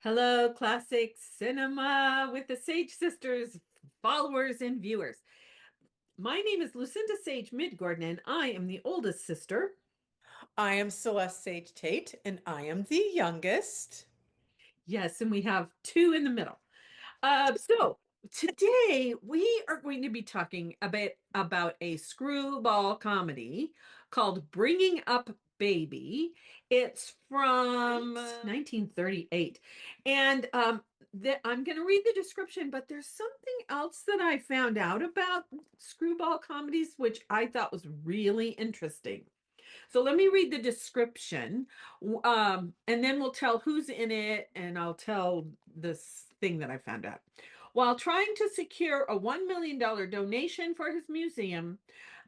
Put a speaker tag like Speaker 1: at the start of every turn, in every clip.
Speaker 1: Hello, classic cinema with the Sage Sisters, followers and viewers. My name is Lucinda Sage Midgordon, and I am the oldest sister.
Speaker 2: I am Celeste Sage Tate, and I am the youngest.
Speaker 1: Yes, and we have two in the middle. So today we are going to be talking about a screwball comedy called Bringing Up Baby. It's from
Speaker 2: Right.
Speaker 1: 1938. And I'm going to read the description, but there's something else that I found out about screwball comedies, which I thought was really interesting. So let me read the description, and then we'll tell who's in it, and I'll tell this thing that I found out. While trying to secure a $1 million donation for his museum,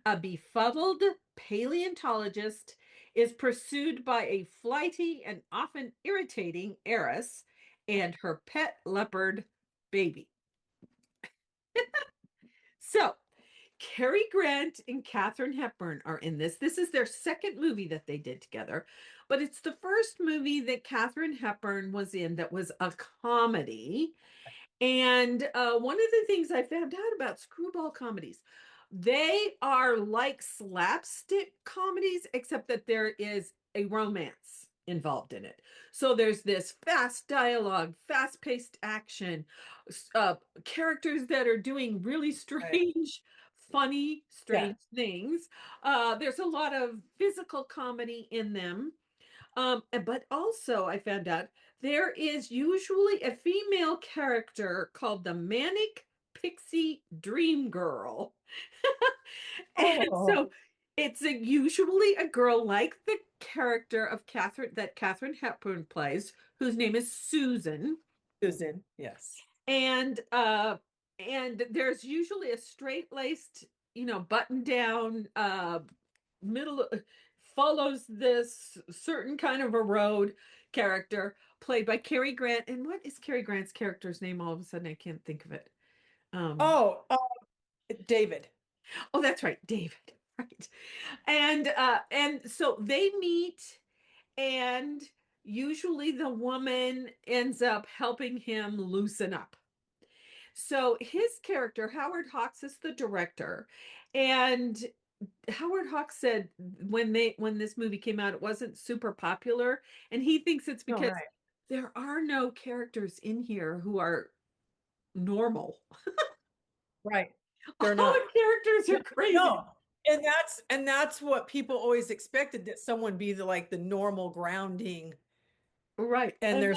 Speaker 1: a befuddled paleontologist is pursued by a flighty and often irritating heiress and her pet leopard baby. So, Cary Grant and Katharine Hepburn are in this. This is their second movie that they did together, but it's the first movie that Katharine Hepburn was in that was a comedy. And one of the things I found out about screwball comedies, they are like slapstick comedies, except that there is a romance involved in it. So there's this fast dialogue, fast-paced action, characters that are doing really
Speaker 2: Right.
Speaker 1: strange, funny,
Speaker 2: Yeah.
Speaker 1: strange things. There's a lot of physical comedy in them. But also I found out there is usually a female character called the Manic Pixie Dream Girl. And
Speaker 2: Oh,
Speaker 1: so it's usually a girl like the character of Catherine that Katharine Hepburn plays, whose name is Susan.
Speaker 2: Susan. Yes.
Speaker 1: And there's usually a straight-laced, button down middle follows this certain kind of a road character played by Cary Grant. And what is Cary Grant's character's name? All of a sudden, I can't think of it. Um,
Speaker 2: Oh, David.
Speaker 1: oh, that's right, David. Right. And so they meet, and usually the woman ends up helping him loosen up. So his character, Howard Hawks, is the director, and Howard Hawks said when this movie came out, it wasn't super popular, and he thinks it's
Speaker 2: Oh,
Speaker 1: because
Speaker 2: right.
Speaker 1: there are no characters in here who are normal.
Speaker 2: Right.
Speaker 1: All
Speaker 2: They're
Speaker 1: the
Speaker 2: not.
Speaker 1: characters are crazy.
Speaker 2: No. And that's what people always expected, that someone be the normal grounding,
Speaker 1: Right.
Speaker 2: and they're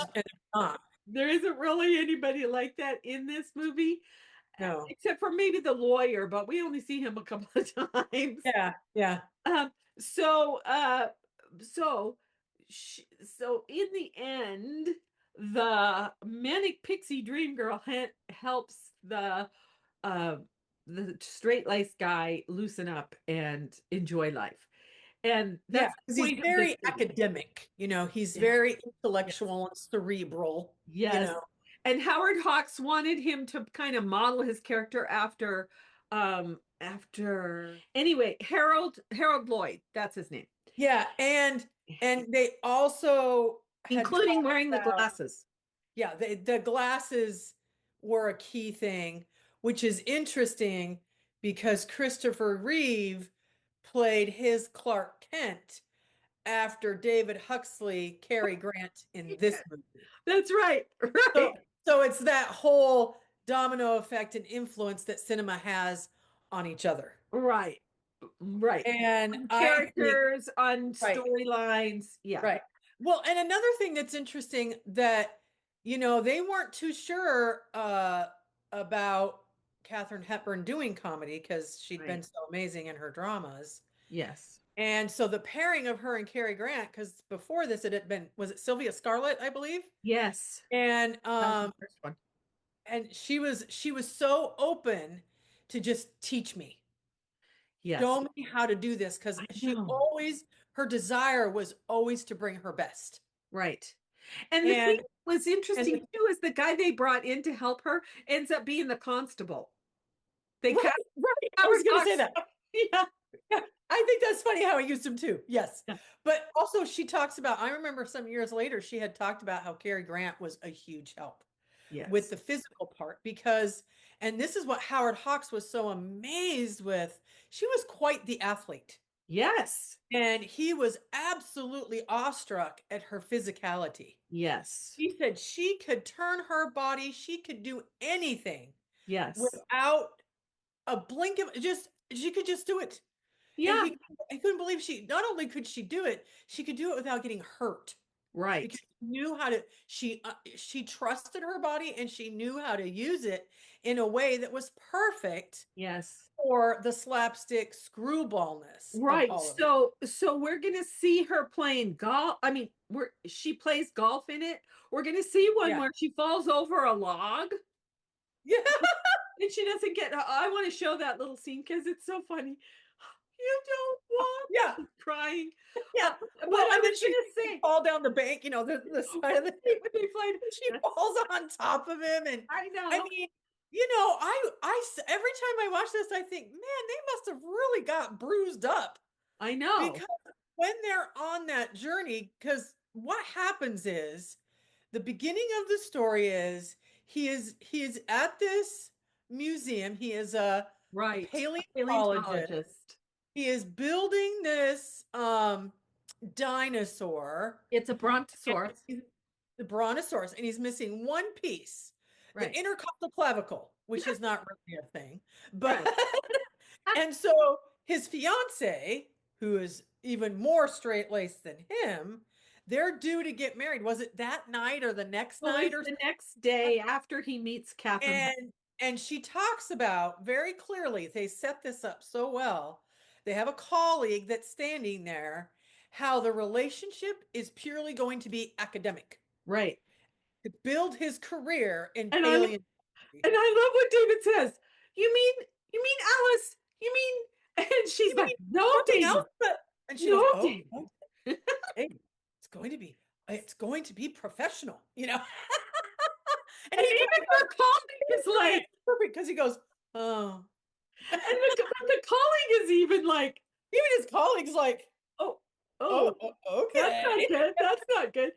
Speaker 2: not.
Speaker 1: There isn't really anybody like that in this movie,
Speaker 2: No.
Speaker 1: except for maybe the lawyer, but we only see him a couple of times.
Speaker 2: Yeah. Yeah.
Speaker 1: Um, so, uh, so, so in the end, the manic pixie dream girl helps uh, the straight-laced guy loosen up and enjoy life, and
Speaker 2: Yeah.
Speaker 1: that's
Speaker 2: Because
Speaker 1: the
Speaker 2: he's
Speaker 1: point of this
Speaker 2: very
Speaker 1: movie.
Speaker 2: academic. He's
Speaker 1: Yeah.
Speaker 2: very
Speaker 1: Yes.
Speaker 2: intellectual and cerebral, you
Speaker 1: Yes.
Speaker 2: know.
Speaker 1: And Howard Hawks wanted him to kind of model his character after anyway, Harold Lloyd, that's his name,
Speaker 2: Yeah, and they also had
Speaker 1: including
Speaker 2: talked
Speaker 1: wearing the
Speaker 2: about,
Speaker 1: glasses.
Speaker 2: yeah, the glasses were a key thing, which is interesting because Christopher Reeve played his Clark Kent after David Huxley, Cary Grant in this movie.
Speaker 1: That's right.
Speaker 2: So
Speaker 1: Right.
Speaker 2: so it's that whole domino effect and influence that cinema has on each other.
Speaker 1: Right. Right.
Speaker 2: And
Speaker 1: On
Speaker 2: I think,
Speaker 1: characters, on
Speaker 2: right.
Speaker 1: storylines. Yeah.
Speaker 2: Right. Well, and another thing that's interesting, that they weren't too sure about Katharine Hepburn doing comedy because she'd been
Speaker 1: Right.
Speaker 2: so amazing in her dramas.
Speaker 1: Yes.
Speaker 2: And so the pairing of her and Cary Grant, because before this it had been, was it Sylvia Scarlett, I believe?
Speaker 1: Yes.
Speaker 2: And
Speaker 1: That was the first one.
Speaker 2: she was so open to just teach me,
Speaker 1: Yes.
Speaker 2: show me how to do this, because
Speaker 1: I
Speaker 2: she
Speaker 1: know.
Speaker 2: always, her desire was always to bring her best.
Speaker 1: Right. And the thing
Speaker 2: And
Speaker 1: that was
Speaker 2: and
Speaker 1: interesting
Speaker 2: the
Speaker 1: too is the guy they brought in to help her ends up being the constable. They
Speaker 2: Right,
Speaker 1: cast
Speaker 2: right. I was
Speaker 1: Howard
Speaker 2: going to say
Speaker 1: Hawks.
Speaker 2: that.
Speaker 1: Yeah.
Speaker 2: Yeah, I think that's funny how he used him too. Yes.
Speaker 1: Yeah.
Speaker 2: But also she talks about, I remember some years later, she had talked about how Cary Grant was a huge help with
Speaker 1: Yes.
Speaker 2: the physical part because, and this is what Howard Hawks was so amazed with, she was quite the athlete.
Speaker 1: Yes.
Speaker 2: And he was absolutely awestruck at her physicality.
Speaker 1: Yes.
Speaker 2: He said she could turn her body, she could do anything
Speaker 1: Yes.
Speaker 2: without a blink of just, she could just do it. And
Speaker 1: Yeah.
Speaker 2: I couldn't believe she, not only could she could do it without getting hurt
Speaker 1: Right.
Speaker 2: because she knew how to, she trusted her body and she knew how to use it in a way that was perfect
Speaker 1: Yes.
Speaker 2: for the slapstick screwballness of
Speaker 1: Right.
Speaker 2: all of it.
Speaker 1: So we're gonna see her playing golf. I mean, she plays golf in it. We're gonna see one
Speaker 2: Yeah.
Speaker 1: where she falls over a log
Speaker 2: Yeah.
Speaker 1: and she doesn't get. I want to show that little scene because it's so funny. You don't want
Speaker 2: Yeah.
Speaker 1: she's crying.
Speaker 2: Yeah.
Speaker 1: But
Speaker 2: Well,
Speaker 1: I
Speaker 2: and then
Speaker 1: was
Speaker 2: she
Speaker 1: gonna say,
Speaker 2: fall down the bank, the side of the,
Speaker 1: they played.
Speaker 2: she falls on top of him. And
Speaker 1: I
Speaker 2: I
Speaker 1: know.
Speaker 2: mean, every time I watch this, I think, man, they must have really got bruised up
Speaker 1: I know.
Speaker 2: because when they're on that journey, because what happens is the beginning of the story is he is at this museum. He is a
Speaker 1: Right. A
Speaker 2: paleontologist.
Speaker 1: paleontologist.
Speaker 2: He is building this dinosaur,
Speaker 1: It's a
Speaker 2: and
Speaker 1: brontosaurus.
Speaker 2: the brontosaurus, and he's missing one piece, the
Speaker 1: Right.
Speaker 2: intercostal clavicle, which is not really a thing. But
Speaker 1: Right.
Speaker 2: and so his fiance, who is even more straight-laced than him, they're due to get married. Was it that night or the next
Speaker 1: Well,
Speaker 2: night
Speaker 1: it's
Speaker 2: or
Speaker 1: the next day after he meets Catherine.
Speaker 2: and she talks about very clearly, they set this up so well. They have a colleague that's standing there, how the relationship is purely going to be academic
Speaker 1: Right.
Speaker 2: to build his career in
Speaker 1: And I and
Speaker 2: paleontology.
Speaker 1: I love what David says. You mean Alice? You mean and she's
Speaker 2: You
Speaker 1: like,
Speaker 2: mean
Speaker 1: no,
Speaker 2: something else?
Speaker 1: David.
Speaker 2: But and she goes,
Speaker 1: No,
Speaker 2: oh,
Speaker 1: David.
Speaker 2: oh, hey, it's going to be professional, and
Speaker 1: And
Speaker 2: he
Speaker 1: even
Speaker 2: kind
Speaker 1: her colleague is
Speaker 2: of,
Speaker 1: like,
Speaker 2: it's perfect because he goes, oh,
Speaker 1: and the colleague is even like,
Speaker 2: even his colleagues like,
Speaker 1: oh,
Speaker 2: oh,
Speaker 1: oh, that's not
Speaker 2: okay.
Speaker 1: good. That's not good.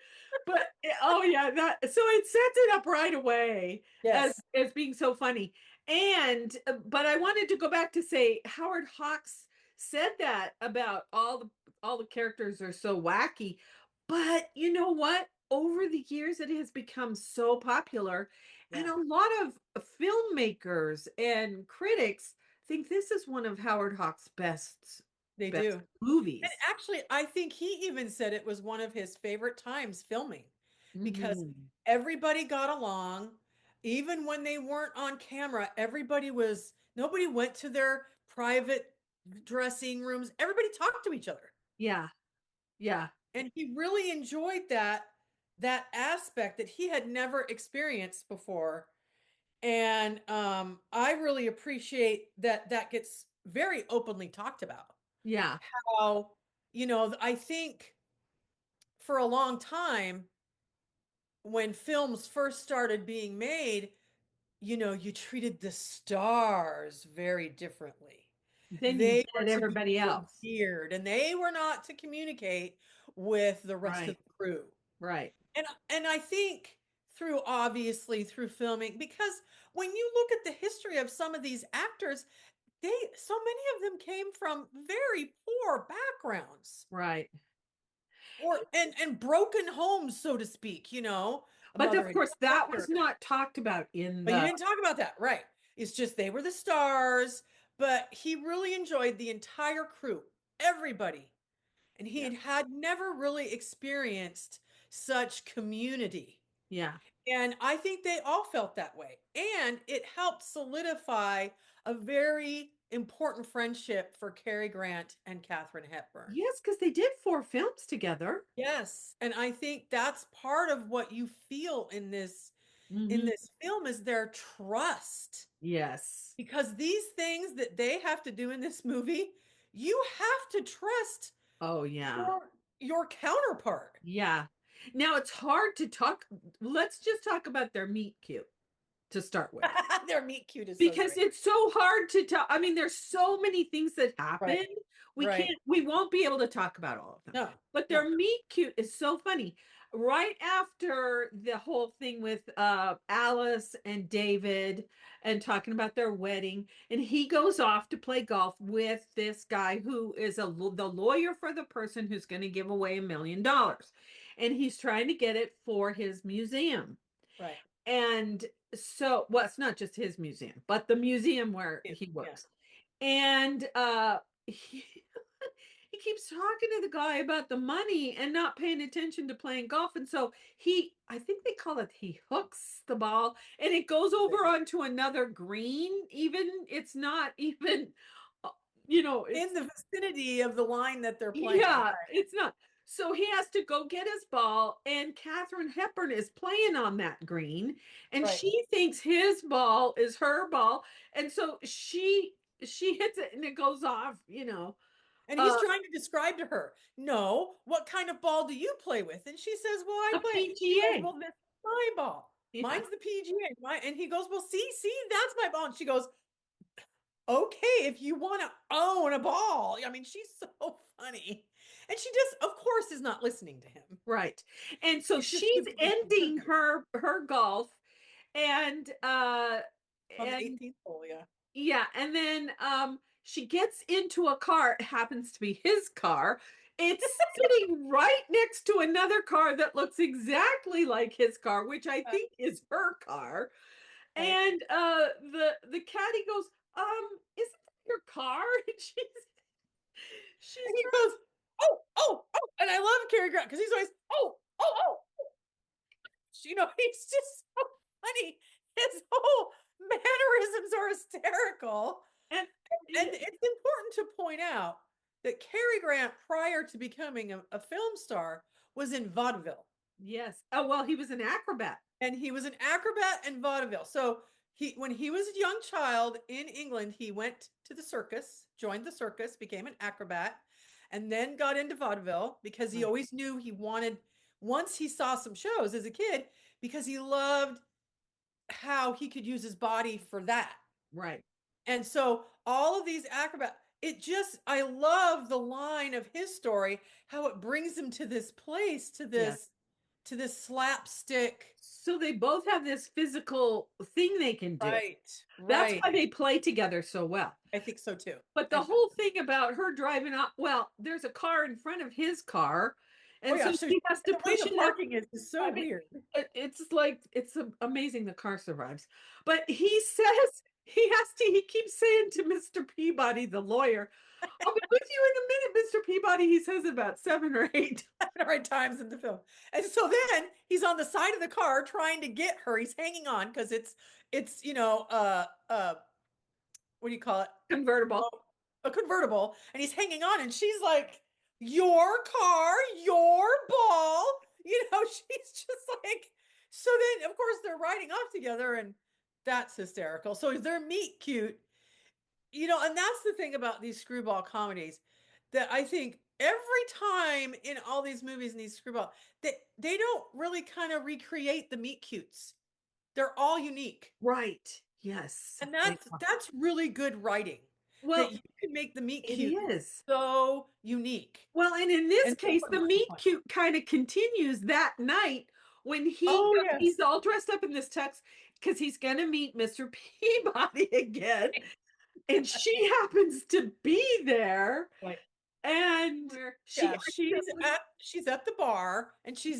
Speaker 1: But oh yeah, that so it sets it up right away
Speaker 2: Yes,
Speaker 1: as being so funny. And but I wanted to go back to say Howard Hawks said that about all the characters are so wacky. But you know what? Over the years, it has become so popular, and
Speaker 2: yeah,
Speaker 1: a lot of filmmakers and critics think this is one of Howard Hawks'
Speaker 2: they
Speaker 1: best
Speaker 2: do. And
Speaker 1: movies.
Speaker 2: actually, I think he even said it was one of his favorite times filming because
Speaker 1: Mhm.
Speaker 2: everybody got along. Even when they weren't on camera, nobody went to their private dressing rooms. Everybody talked to each other.
Speaker 1: Yeah, yeah,
Speaker 2: And he really enjoyed that aspect that he had never experienced before. And I really appreciate that that gets very openly talked about.
Speaker 1: yeah.
Speaker 2: How, I think for a long time, when films first started being made, you treated the stars very differently.
Speaker 1: Then you
Speaker 2: They were
Speaker 1: did
Speaker 2: to be
Speaker 1: everybody else.
Speaker 2: revered and they were not to communicate with the rest of
Speaker 1: Right,
Speaker 2: the crew.
Speaker 1: right.
Speaker 2: And I think through filming, because when you look at the history of some of these actors, so many of them came from very poor backgrounds
Speaker 1: Right.
Speaker 2: or and broken homes, so to speak, a
Speaker 1: But
Speaker 2: mother
Speaker 1: of
Speaker 2: and
Speaker 1: course, that
Speaker 2: father.
Speaker 1: was not talked about in
Speaker 2: But you
Speaker 1: the
Speaker 2: didn't talk about that, right? It's just they were the stars, but he really enjoyed the entire crew, everybody. And he
Speaker 1: yeah,
Speaker 2: had never really experienced such community.
Speaker 1: yeah.
Speaker 2: And I think they all felt that way. And it helped solidify a very important friendship for Cary Grant and Katharine Hepburn.
Speaker 1: Yes, because they did 4 films together.
Speaker 2: Yes, and I think that's part of what you feel in
Speaker 1: Mhm.
Speaker 2: this film is their trust.
Speaker 1: Yes.
Speaker 2: Because these things that they have to do in this movie, you have to trust
Speaker 1: Oh, yeah.
Speaker 2: your counterpart.
Speaker 1: Yeah. Now it's hard to talk let's just talk about their meet cute to start with.
Speaker 2: Their meet cute is so
Speaker 1: Because
Speaker 2: great.
Speaker 1: it's so hard to tell. I mean, there's so many things that
Speaker 2: Right.
Speaker 1: happen
Speaker 2: Right.
Speaker 1: we won't be able to talk about all of them.
Speaker 2: No,
Speaker 1: But
Speaker 2: no.
Speaker 1: their meet cute is so funny. Right after the whole thing with Alice and David and talking about their wedding, and he goes off to play golf with this guy who is the lawyer for the person who's going to give away $1 million. And he's trying to get it for his museum.
Speaker 2: Right.
Speaker 1: And so, well, it's not just his museum, but the museum where
Speaker 2: Yeah.
Speaker 1: he
Speaker 2: Yeah.
Speaker 1: works. And he, he keeps talking to the guy about the money and not paying attention to playing golf. And so I think they call it, he hooks the ball and it goes over onto another green. Even it's not even, uh,
Speaker 2: In
Speaker 1: it's,
Speaker 2: the vicinity of the line that they're playing.
Speaker 1: yeah, it's not. So he has to go get his ball, and Katharine Hepburn is playing on that green, and
Speaker 2: Right.
Speaker 1: she thinks his ball is her ball, and so she hits it, and it goes off.
Speaker 2: And he's
Speaker 1: Uh,
Speaker 2: trying to describe to her, no, what kind of ball do you play with? And she says, well, I
Speaker 1: a
Speaker 2: play. She goes,
Speaker 1: PGA.
Speaker 2: well, this is my ball.
Speaker 1: Yeah,
Speaker 2: Mine's the PGA. And he goes, well, see, that's my ball. And she goes, okay, if you want to own a ball. I mean, she's so funny. And she just, of course, is not listening to him.
Speaker 1: right. And so
Speaker 2: She's just
Speaker 1: she's
Speaker 2: giving him
Speaker 1: ending her golf, and
Speaker 2: on the
Speaker 1: and
Speaker 2: 18th hole, yeah.
Speaker 1: yeah, and then she gets into a car. It happens to be his car. It's sitting right next to another car that looks exactly like his car, which I think is her car.
Speaker 2: Right.
Speaker 1: And the caddy goes, isn't that your car? And she's
Speaker 2: And he goes, oh. And I love Cary Grant because he's always, oh. He's just so funny. His whole mannerisms are hysterical.
Speaker 1: and
Speaker 2: And it's important to point out that Cary Grant, prior to becoming a film star, was in vaudeville.
Speaker 1: yes. Oh, well, he was an acrobat.
Speaker 2: And he was an acrobat in vaudeville. So when he was a young child in England, he went to the circus, joined the circus, became an acrobat, and then got into vaudeville because he
Speaker 1: Right.
Speaker 2: always knew he wanted, once he saw some shows as a kid, because he loved how he could use his body for that.
Speaker 1: Right.
Speaker 2: And so all of these acrobat, I love the line of his story, how it brings him to this place,
Speaker 1: Yes.
Speaker 2: to this slapstick.
Speaker 1: So they both have this physical thing they can do.
Speaker 2: Right,
Speaker 1: That's
Speaker 2: right.
Speaker 1: why they play together so well.
Speaker 2: I think so too.
Speaker 1: But
Speaker 2: I
Speaker 1: the
Speaker 2: think,
Speaker 1: whole thing about her driving up, well, there's a car in front of his car,
Speaker 2: oh
Speaker 1: and
Speaker 2: yeah,
Speaker 1: so
Speaker 2: so
Speaker 1: she has to
Speaker 2: the way
Speaker 1: push
Speaker 2: the
Speaker 1: it out.
Speaker 2: parking is so
Speaker 1: I mean,
Speaker 2: weird.
Speaker 1: it's like amazing the car survives. But he says he keeps saying to Mr. Peabody, the lawyer, "I'll be with you in a minute, Mr. Peabody." He says about 7 or 8.
Speaker 2: The right times in the film. And so then he's on the side of the car trying to get her. He's hanging on because it's what do you call it?
Speaker 1: Convertible.
Speaker 2: A convertible, and he's hanging on, and she's like, your car, your ball. She's just like, so then of course they're riding off together, and that's hysterical. So they're meet cute, and that's the thing about these screwball comedies that I think every time in all these movies and these screwball, they don't really kind of recreate the meet cutes. They're all unique.
Speaker 1: Right. Yes.
Speaker 2: And that's really good writing, that
Speaker 1: Well,
Speaker 2: you can make the meet
Speaker 1: it
Speaker 2: cute
Speaker 1: is.
Speaker 2: so unique.
Speaker 1: Well, and in this
Speaker 2: And so
Speaker 1: case,
Speaker 2: fun
Speaker 1: the
Speaker 2: to
Speaker 1: meet
Speaker 2: watch.
Speaker 1: cute kind of continues that night when
Speaker 2: Oh yes.
Speaker 1: he's all dressed up in this tux because he's going to meet Mr. Peabody again, and she happens to be there,
Speaker 2: Right.
Speaker 1: and she
Speaker 2: Yeah, she's at the bar, and she's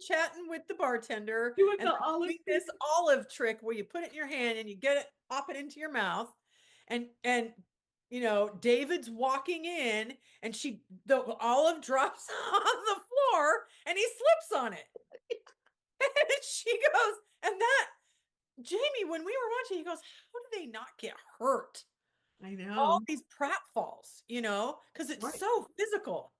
Speaker 2: chatting with the bartender,
Speaker 1: doing
Speaker 2: and
Speaker 1: the
Speaker 2: they're
Speaker 1: olive
Speaker 2: doing this olive trick where you put it in your hand and you pop it into your mouth. And David's walking in, and the olive drops on the floor, and he slips on it. And she goes, and that Jamie, when we were watching, he goes, how do they not get hurt?
Speaker 1: I
Speaker 2: All
Speaker 1: know.
Speaker 2: these pratfalls, because it's
Speaker 1: Right.
Speaker 2: so physical.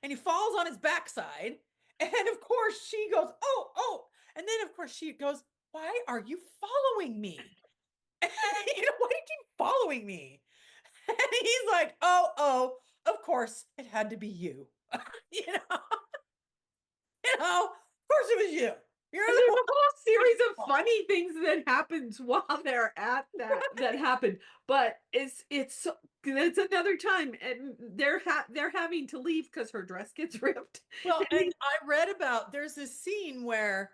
Speaker 2: And he falls on his backside. And of course, she goes, oh. And then, of course, she goes, why are you following me? Why do you keep following me? And he's like, oh, of course, it had to be you. Of course it was you. You're
Speaker 1: And
Speaker 2: the
Speaker 1: there's
Speaker 2: one.
Speaker 1: a whole series of funny things that happens while they're at that happen. But it's another time, and they're having to leave because her dress gets ripped.
Speaker 2: Well,
Speaker 1: And
Speaker 2: and I read about there's this scene where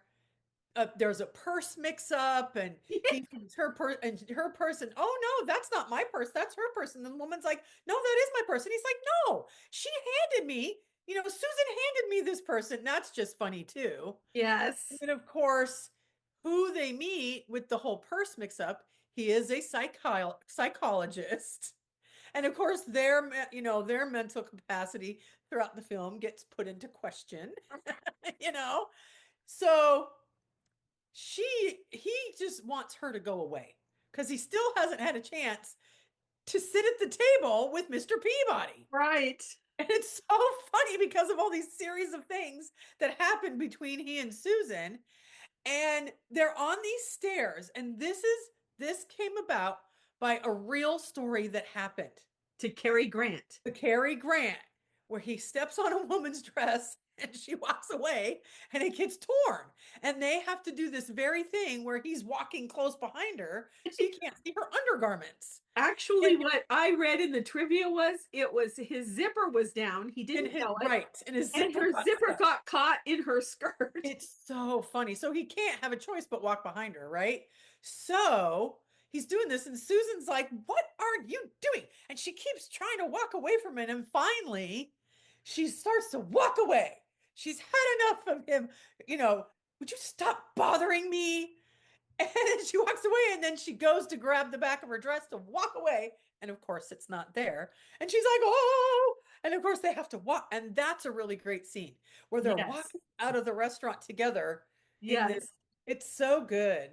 Speaker 2: there's a purse mix up and he thinks her purse and her person, oh no, that's not my purse, that's her purse. And the woman's like, no, that is my purse. And he's like, no, she handed me, Susan handed me this person. That's just funny too. And
Speaker 1: yes,
Speaker 2: then of course, who they meet with the whole purse mix up, he is a psychologist. And of course, their mental capacity throughout the film gets put into question, you know. So he just wants her to go away because he still hasn't had a chance to sit at the table with Mr. Peabody.
Speaker 1: right.
Speaker 2: And it's so funny because of all these series of things that happen between he and Susan. And they're on these stairs. And this came about by a real story that happened
Speaker 1: To Cary Grant.
Speaker 2: to Cary Grant, where he steps on a woman's dress and she walks away and it gets torn. And they have to do this very thing where he's walking close behind her so you can't see her undergarments.
Speaker 1: Actually,
Speaker 2: And
Speaker 1: what I read in the trivia was it was his zipper was down. He
Speaker 2: in
Speaker 1: didn't
Speaker 2: his
Speaker 1: know it,
Speaker 2: right, and his
Speaker 1: and
Speaker 2: zipper
Speaker 1: her
Speaker 2: got
Speaker 1: zipper
Speaker 2: stuck.
Speaker 1: got caught in her skirt.
Speaker 2: It's so funny. So he can't have a choice but walk behind her, right? So he's doing this, and Susan's like, what are you doing? And she keeps trying to walk away from him. And finally, she starts to walk away. She's had enough of him. Would you stop bothering me? And then she walks away, and then she goes to grab the back of her dress to walk away. And of course, it's not there. And she's like, oh, and of course, they have to walk. And that's a really great scene where they're
Speaker 1: Yes,
Speaker 2: walking out of the restaurant together in this.
Speaker 1: yes,
Speaker 2: It's so good.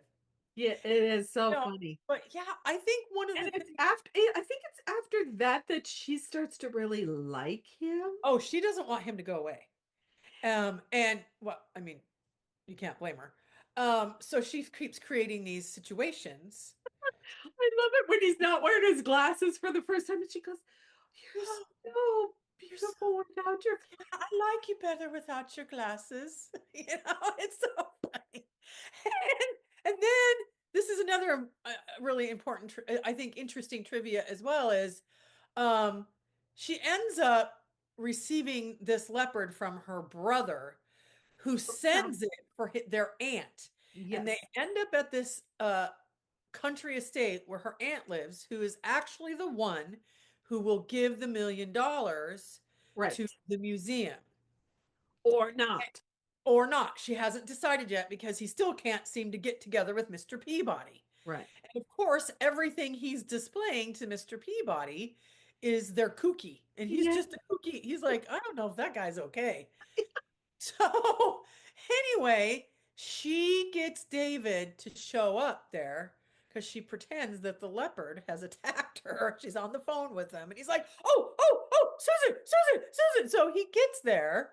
Speaker 1: yeah, it is so
Speaker 2: No,
Speaker 1: funny.
Speaker 2: but yeah, I think one of
Speaker 1: And
Speaker 2: the
Speaker 1: it's
Speaker 2: things,
Speaker 1: after I think it's after that that she starts to really like him.
Speaker 2: oh, she doesn't want him to go away. And well, I mean, you can't blame her. So she keeps creating these situations.
Speaker 1: I love it when he's not wearing his glasses for the first time, and she goes, "You're
Speaker 2: Oh,
Speaker 1: so
Speaker 2: you're so
Speaker 1: beautiful without your."
Speaker 2: I like you better without your glasses. It's so funny. And then this is another really important, I think, interesting trivia as well is um, she ends up receiving this leopard from her brother who
Speaker 1: Yeah.
Speaker 2: sends it for their aunt. And they
Speaker 1: Yes,
Speaker 2: end up at this country estate where her aunt lives, who is actually the one who will give the $1 million to
Speaker 1: right,
Speaker 2: the museum.
Speaker 1: or not,
Speaker 2: Or not. She hasn't decided yet because he still can't seem to get together with Mr. Peabody.
Speaker 1: right.
Speaker 2: And of course, everything he's displaying to Mr. Peabody is their kooky. And he's
Speaker 1: Yeah,
Speaker 2: just a kooky. He's like, I don't know if that guy's okay. So, anyway, she gets David to show up there because she pretends that the leopard has attacked her. She's on the phone with him. And he's like, oh, Susan, Susan, Susan. So he gets there,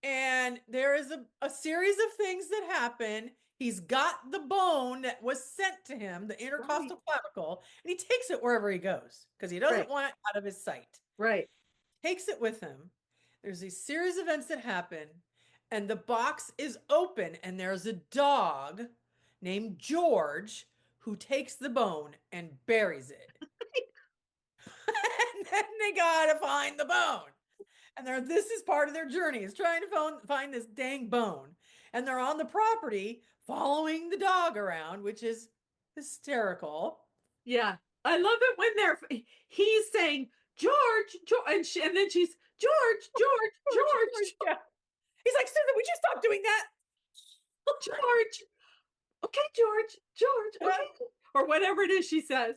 Speaker 2: and there is a series of things that happen. He's got the bone that was sent to him, the
Speaker 1: right,
Speaker 2: intercostal clavicle, and he takes it wherever he goes because he doesn't
Speaker 1: right,
Speaker 2: want it out of his sight.
Speaker 1: right.
Speaker 2: Takes it with him. There's these series of events that happen, and the box is open, and there's a dog named George who takes the bone and buries it. And then they gotta find the bone. And this is part of their journey, is trying to find this dang bone. And they're on the property following the dog around, which is hysterical.
Speaker 1: Yeah, I love it when he's saying George, George, and then she's George, George, George,
Speaker 2: Yeah. He's like, Susan, would you stop doing that?
Speaker 1: George. Okay, George, George,
Speaker 2: Yeah.
Speaker 1: okay, or whatever it is she says.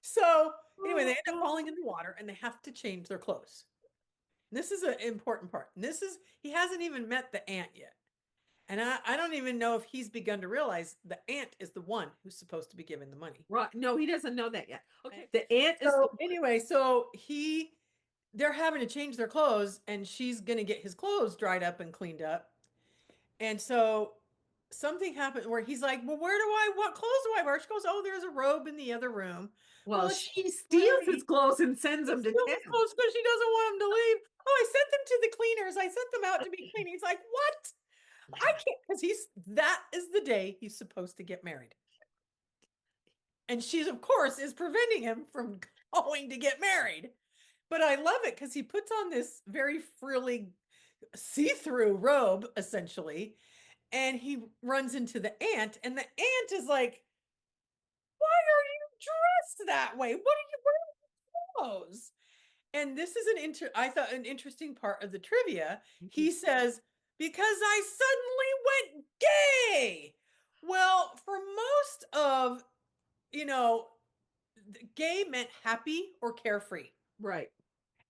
Speaker 2: So anyway, they
Speaker 1: Oh,
Speaker 2: end up falling in the water and they have to change their clothes. And this is an important part. And he hasn't even met the aunt yet. And I don't even know if he's begun to realize the aunt is the one who's supposed to be given the money.
Speaker 1: right. No, he doesn't know that yet. Okay, the aunt is
Speaker 2: So anyway, they're having to change their clothes, and she's gonna get his clothes dried up and cleaned up. And so something happened where he's like, well, what clothes do I wear? She goes, oh, there's a robe in the other room.
Speaker 1: well,
Speaker 2: Well, it's
Speaker 1: she steals his
Speaker 2: great.
Speaker 1: clothes and sends
Speaker 2: He
Speaker 1: him to
Speaker 2: steals his
Speaker 1: town.
Speaker 2: clothes because she doesn't want him to leave. Oh, I sent them to the cleaners. I sent them out to be cleaned. He's like, what? I can't, because that is the day he's supposed to get married. And she's, of course, is preventing him from going to get married. But I love it because he puts on this very frilly see-through robe, essentially, and he runs into the aunt, and the aunt is like, "Why are you dressed that way? What are you wearing clothes?" And this is I thought an interesting part of the trivia. He says, "Because I suddenly went gay." Well, for most of, you know, gay meant happy or carefree.
Speaker 1: Right.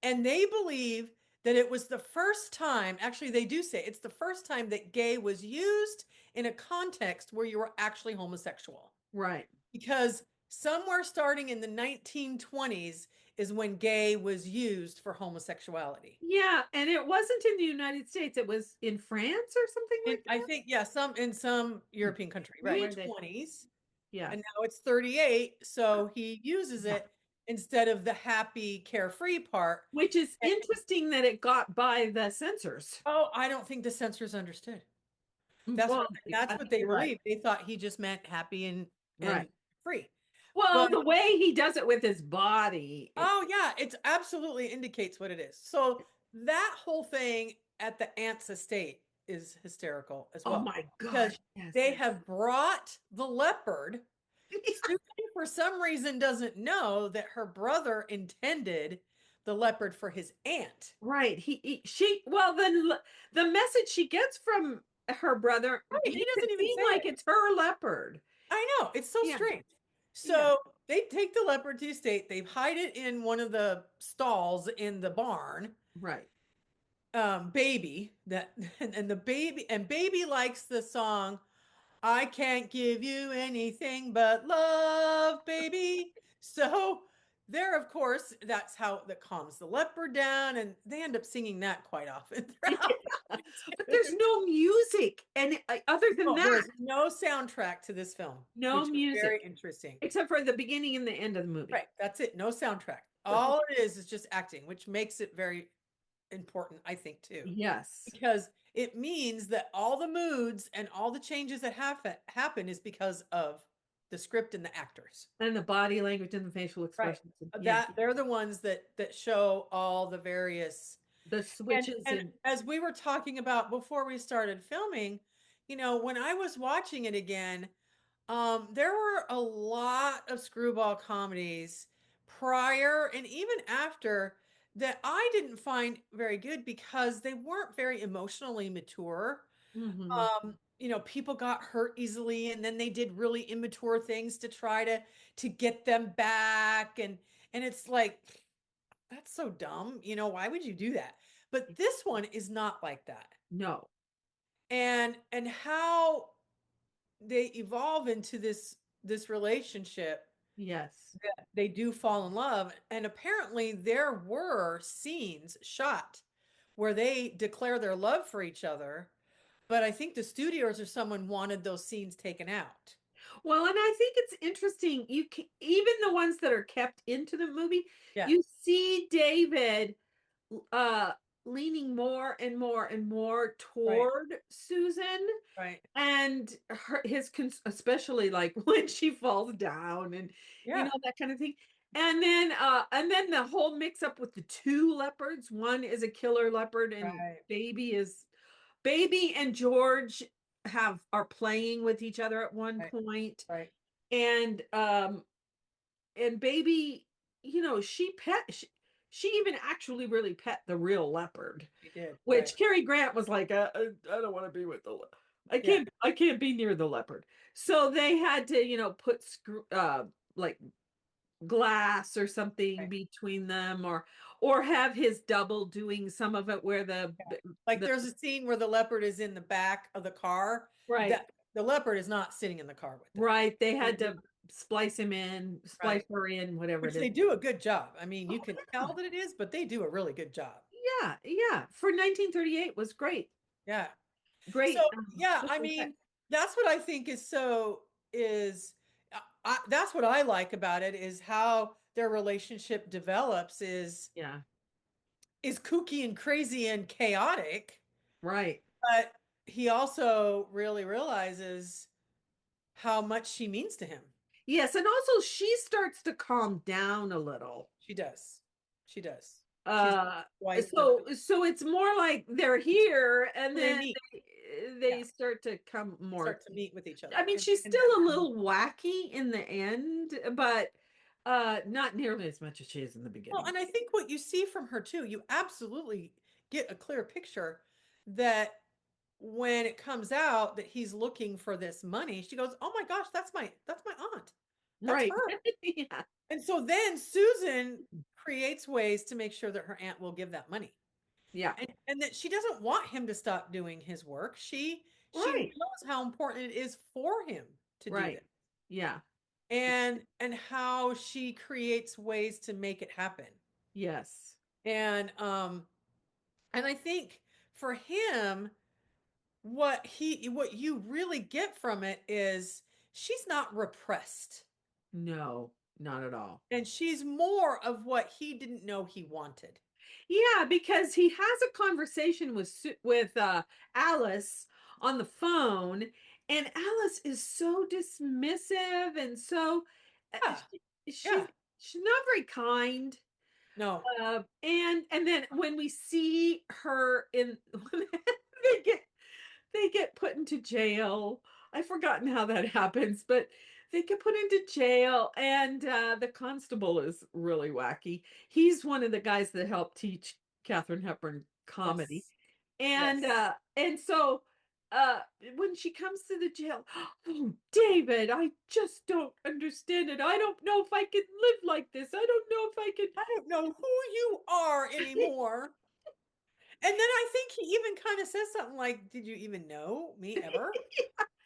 Speaker 2: And they believe that it was the first time, actually, they do say it's the first time that gay was used in a context where you were actually homosexual.
Speaker 1: Right.
Speaker 2: Because somewhere starting in the 1920s is when gay was used for homosexuality.
Speaker 1: Yeah, and it wasn't in the United States. It was in France or something
Speaker 2: And
Speaker 1: like
Speaker 2: I
Speaker 1: that.
Speaker 2: think, yeah, some in some European country, right?
Speaker 1: Where they
Speaker 2: 20s,
Speaker 1: Yes.
Speaker 2: and now it's 38. So he uses
Speaker 1: Yeah.
Speaker 2: it instead of the happy, carefree part.
Speaker 1: Which is
Speaker 2: And,
Speaker 1: interesting that it got by the censors.
Speaker 2: oh, I don't think the censors understood.
Speaker 1: Well,
Speaker 2: That's
Speaker 1: I
Speaker 2: what
Speaker 1: think
Speaker 2: they
Speaker 1: you're right.
Speaker 2: believed. They thought he just meant happy
Speaker 1: Right.
Speaker 2: and free.
Speaker 1: Well,
Speaker 2: But
Speaker 1: the way he does it with his body,
Speaker 2: oh yeah, it absolutely indicates what it is. So that whole thing at the aunt's estate is hysterical as
Speaker 1: oh
Speaker 2: well
Speaker 1: my God,
Speaker 2: because
Speaker 1: yes.
Speaker 2: they have brought the leopard. Susan, for some reason, doesn't know that her brother intended the leopard for his aunt.
Speaker 1: Right. She, well, then the message she gets from her brother
Speaker 2: Right, he
Speaker 1: makes
Speaker 2: doesn't
Speaker 1: it
Speaker 2: even
Speaker 1: seem
Speaker 2: say
Speaker 1: like
Speaker 2: it.
Speaker 1: it's her leopard.
Speaker 2: I know, it's so
Speaker 1: Yeah.
Speaker 2: strange.
Speaker 1: Yeah.
Speaker 2: So they take the leopard to the estate, they hide it in one of the stalls in the barn.
Speaker 1: Right.
Speaker 2: Baby, that and the baby, and baby likes the song, I can't give you anything but love, baby. So there, of course, that's how that calms the leopard down, and they end up singing that quite often throughout.
Speaker 1: But there's no music. And other than
Speaker 2: Oh, there
Speaker 1: that,
Speaker 2: is no soundtrack to this film,
Speaker 1: no
Speaker 2: which is very
Speaker 1: music,
Speaker 2: interesting.
Speaker 1: except for the beginning and the end of the movie.
Speaker 2: Right, that's it. No soundtrack.
Speaker 1: The whole,
Speaker 2: All it is just acting, which makes it very important, I think, too.
Speaker 1: yes.
Speaker 2: Because it means that all the moods and all the changes that happen is because of the script and the actors.
Speaker 1: And the body language and the facial
Speaker 2: Right.
Speaker 1: expressions. Yeah.
Speaker 2: That they're the ones that show all the various.
Speaker 1: The
Speaker 2: And
Speaker 1: switches
Speaker 2: and
Speaker 1: and
Speaker 2: as we were talking about before we started filming, when I was watching it again, there were a lot of screwball comedies prior and even after that I didn't find very good because they weren't very emotionally mature.
Speaker 1: mhm.
Speaker 2: People got hurt easily and then they did really immature things to try to get them back, and it's like, that's so dumb. Why would you do that? But this one is not like that.
Speaker 1: No.
Speaker 2: And how they evolve into this relationship,
Speaker 1: Yes.
Speaker 2: they do fall in love, and apparently there were scenes shot where they declare their love for each other, but I think the studios or someone wanted those scenes taken out.
Speaker 1: Well, and I think it's interesting. Even the ones that are kept into the movie,
Speaker 2: Yeah,
Speaker 1: you see David uh leaning more and more and more
Speaker 2: right,
Speaker 1: toward Susan
Speaker 2: right.
Speaker 1: and especially like when she falls down and
Speaker 2: Yeah,
Speaker 1: that kind of thing. And then the whole mix up with the two leopards. One is a killer leopard and
Speaker 2: right,
Speaker 1: Baby and George are playing with each other at one
Speaker 2: right,
Speaker 1: point.
Speaker 2: right.
Speaker 1: And Baby, she even actually really pet the real leopard,
Speaker 2: You did, right.
Speaker 1: which Cary Grant was like, I don't want to be with
Speaker 2: Yeah,
Speaker 1: I can't be near the leopard. So they had to, put like glass or something
Speaker 2: right.
Speaker 1: between them, or have his double doing some of it where
Speaker 2: Like
Speaker 1: the
Speaker 2: there's a scene where the leopard is in the back of the car.
Speaker 1: right.
Speaker 2: That the leopard is not sitting in the car with them.
Speaker 1: Right. They had to splice
Speaker 2: Right.
Speaker 1: her in, whatever
Speaker 2: Which
Speaker 1: it is.
Speaker 2: they do a good job. I mean, you
Speaker 1: Oh,
Speaker 2: can tell that it is, but they do a really good job.
Speaker 1: yeah. Yeah. For 1938 was great.
Speaker 2: Yeah. So,
Speaker 1: Great.
Speaker 2: yeah, I
Speaker 1: Special
Speaker 2: mean,
Speaker 1: effects.
Speaker 2: that's what I think is that's what I like about it, is how their relationship develops
Speaker 1: Yeah.
Speaker 2: is kooky and crazy and chaotic,
Speaker 1: Right.
Speaker 2: but he also really realizes how much she means to him.
Speaker 1: Yes, and also she starts to calm down a little.
Speaker 2: She does. She does. She's
Speaker 1: Uh,
Speaker 2: quite the
Speaker 1: so it's more like they're here, and
Speaker 2: they
Speaker 1: then
Speaker 2: meet.
Speaker 1: they
Speaker 2: Yeah.
Speaker 1: start to come more.
Speaker 2: Start to meet with each
Speaker 1: I
Speaker 2: other
Speaker 1: mean, she's
Speaker 2: and
Speaker 1: still a
Speaker 2: become
Speaker 1: little wacky in the end, but not nearly as much as she is in the
Speaker 2: well,
Speaker 1: beginning.
Speaker 2: and I think what you see from her too, you absolutely get a clear picture that when it comes out that he's looking for this money, she goes, "Oh my gosh, that's my aunt. That's
Speaker 1: Right.
Speaker 2: her."
Speaker 1: Yeah.
Speaker 2: And so then Susan creates ways to make sure that her aunt will give that money.
Speaker 1: Yeah.
Speaker 2: And that she doesn't want him to stop doing his work. She
Speaker 1: Right.
Speaker 2: knows how important it is for him to do this.
Speaker 1: Right. Yeah.
Speaker 2: And how she creates ways to make it happen.
Speaker 1: Yes.
Speaker 2: And I think for him, what you really get from it is she's not repressed.
Speaker 1: No, not at all.
Speaker 2: And she's more of what he didn't know he wanted.
Speaker 1: Yeah, because he has a conversation with Alice on the phone, and Alice is so dismissive and so
Speaker 2: Yeah.
Speaker 1: she's
Speaker 2: Yeah.
Speaker 1: she's not very kind.
Speaker 2: No.
Speaker 1: And then when we see her in when they get they get put into jail. I've forgotten how that happens, but they get put into jail, and the constable is really wacky. He's one of the guys that helped teach Katharine Hepburn comedy,
Speaker 2: Yes.
Speaker 1: and
Speaker 2: Yes.
Speaker 1: uh, and so uh, when she comes to the jail, oh, David, I just don't understand it. I don't know if I can live like this. I don't know if I can.
Speaker 2: I don't know who you are anymore. And then I think he even kind of says something like, "Did you even know me ever?"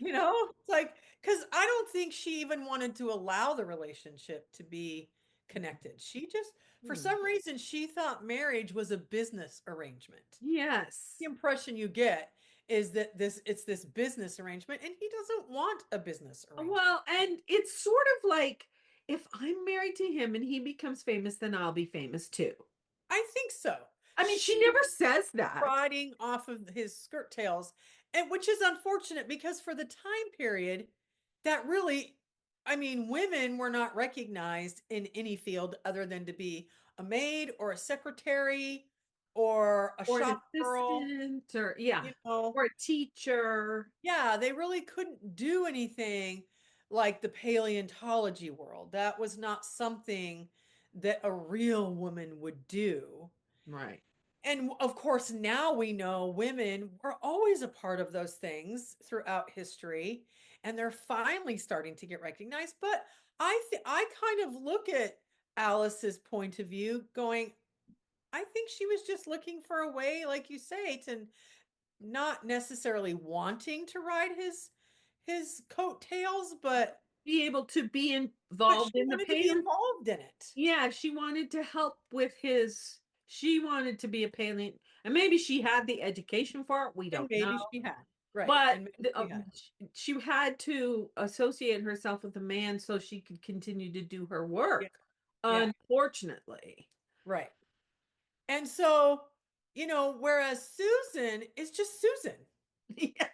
Speaker 2: It's like, because I don't think she even wanted to allow the relationship to be connected. She just, for
Speaker 1: Hmm.
Speaker 2: some reason, she thought marriage was a business arrangement. The
Speaker 1: Yes.
Speaker 2: impression you get is that it's this business arrangement, and he doesn't want a business arrangement.
Speaker 1: Well, and it's sort of like if I'm married to him and he becomes famous, then I'll be famous too.
Speaker 2: I think so.
Speaker 1: I mean, she
Speaker 2: She
Speaker 1: never says that.
Speaker 2: riding off of his skirt tails, and which is unfortunate because for the time period, that really, I mean, women were not recognized in any field other than to be a maid or a secretary or a
Speaker 1: Or an
Speaker 2: shop girl,
Speaker 1: assistant, or yeah,
Speaker 2: you know.
Speaker 1: or a teacher.
Speaker 2: Yeah, they really couldn't do anything like the paleontology world. That was not something that a real woman would do.
Speaker 1: Right.
Speaker 2: And of course, now we know women were always a part of those things throughout history, and they're finally starting to get recognized. But I kind of look at Alice's point of view, going, I think she was just looking for a way, like you say, to not necessarily wanting to ride his coattails,
Speaker 1: Be able to be
Speaker 2: but
Speaker 1: involved
Speaker 2: she
Speaker 1: in the
Speaker 2: wanted to be
Speaker 1: paleo.
Speaker 2: involved in it.
Speaker 1: Yeah, she wanted to help with his. She wanted to be a paleo, and maybe she had the education for it. We
Speaker 2: And
Speaker 1: don't know.
Speaker 2: maybe she had. Right.
Speaker 1: But
Speaker 2: And maybe she had.
Speaker 1: she had to associate herself with a man so she could continue to do her
Speaker 2: Yeah.
Speaker 1: work,
Speaker 2: Yeah.
Speaker 1: unfortunately.
Speaker 2: Right. And so, whereas Susan is just Susan.
Speaker 1: Yeah.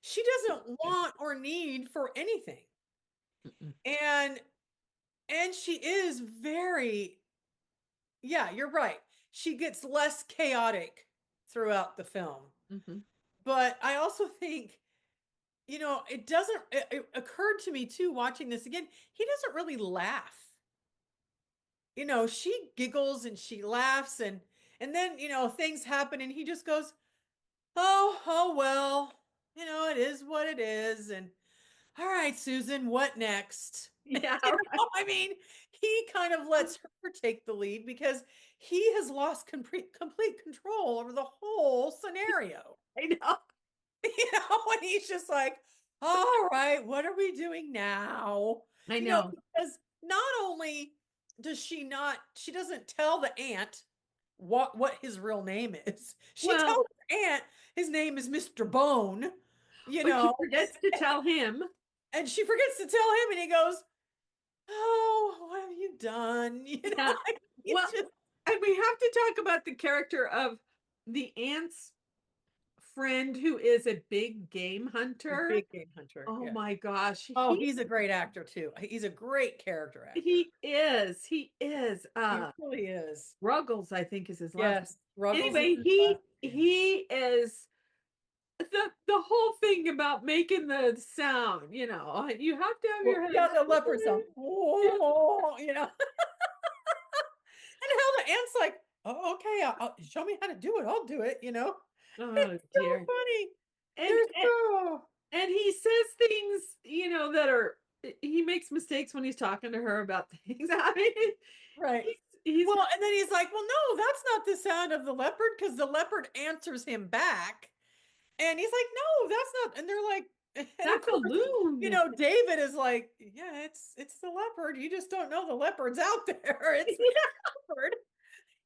Speaker 2: She doesn't want or need for anything.
Speaker 1: Mm-mm.
Speaker 2: And she is very, yeah, you're right. She gets less chaotic throughout the film.
Speaker 1: Mhm.
Speaker 2: But I also think, it occurred to me too watching this again, he doesn't really laugh. She giggles and she laughs, and then, things happen and he just goes, "Oh, well, it is what it is." And all right, Susan, what next?
Speaker 1: Yeah, right.
Speaker 2: I mean, he kind of lets her take the lead because he has lost complete control over the whole scenario.
Speaker 1: I know.
Speaker 2: And he's just like, all right, what are we doing now?
Speaker 1: I know.
Speaker 2: Because not only she doesn't tell the aunt what his real name is. She
Speaker 1: Well,
Speaker 2: tells her aunt his name is Mr. Bone, you
Speaker 1: but she
Speaker 2: know,
Speaker 1: forgets to tell him.
Speaker 2: and she forgets to tell him, and he goes, "Oh, what have you done?"
Speaker 1: Yeah.
Speaker 2: He's
Speaker 1: Well,
Speaker 2: just
Speaker 1: and we have to talk about the character of the aunt's friend who is a big game
Speaker 2: A
Speaker 1: hunter.
Speaker 2: big game hunter.
Speaker 1: Oh
Speaker 2: Yeah.
Speaker 1: my gosh,
Speaker 2: Oh, he's a great actor too. He's a great character actor.
Speaker 1: he is.
Speaker 2: He really is.
Speaker 1: Ruggles, I think is his last name.
Speaker 2: Yes. Ruggles is
Speaker 1: Anyway,
Speaker 2: his
Speaker 1: he
Speaker 2: last name.
Speaker 1: he is the whole thing about making the sound, you have to have
Speaker 2: Well,
Speaker 1: your
Speaker 2: yeah,
Speaker 1: head.
Speaker 2: the leopard sound. Oh, and how the ant's like, oh, okay, show me how to do it. I'll do it.
Speaker 1: Oh
Speaker 2: It's so
Speaker 1: dear.
Speaker 2: funny.
Speaker 1: And
Speaker 2: They're
Speaker 1: and,
Speaker 2: so
Speaker 1: and he says things, that are he makes mistakes when he's talking to her about things. I mean,
Speaker 2: right.
Speaker 1: he's
Speaker 2: Well, and then he's like, well, no, that's not the sound of the leopard because the leopard answers him back. And he's like, no, that's not. And they're like, and of
Speaker 1: that's a
Speaker 2: course,
Speaker 1: loon.
Speaker 2: David is like, yeah, it's the leopard. You just don't know the leopard's out there. It's the leopard,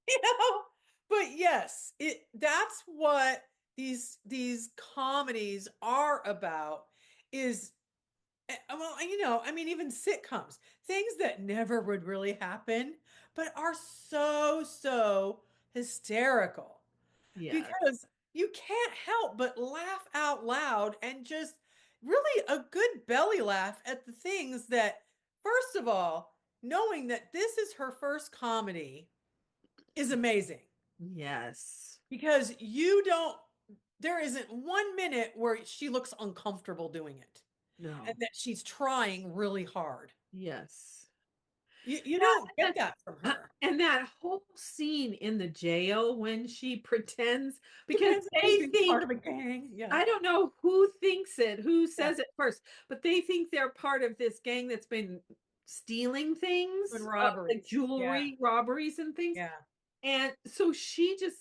Speaker 2: you know. But yes, that's what these comedies are about is well, I mean, even sitcoms, things that never would really happen, but are so hysterical
Speaker 1: Yes.
Speaker 2: because you can't help but laugh out loud and just really a good belly laugh at the things that, first of all, knowing that this is her first comedy is amazing
Speaker 1: Yes.
Speaker 2: because there isn't 1 minute where she looks uncomfortable doing it and
Speaker 1: No.
Speaker 2: that she's trying really hard.
Speaker 1: Yes.
Speaker 2: You don't
Speaker 1: Yeah,
Speaker 2: get that from her.
Speaker 1: and that whole scene in the jail when she pretends because
Speaker 2: Depends on
Speaker 1: they
Speaker 2: being part
Speaker 1: think
Speaker 2: of a gang. Yeah.
Speaker 1: I don't know who thinks it, who
Speaker 2: Yeah.
Speaker 1: says it first, but they think they're part of this gang that's been stealing
Speaker 2: Doing
Speaker 1: things, like
Speaker 2: robberies. Yeah.
Speaker 1: jewelry, robberies, and things.
Speaker 2: Yeah.
Speaker 1: And so she just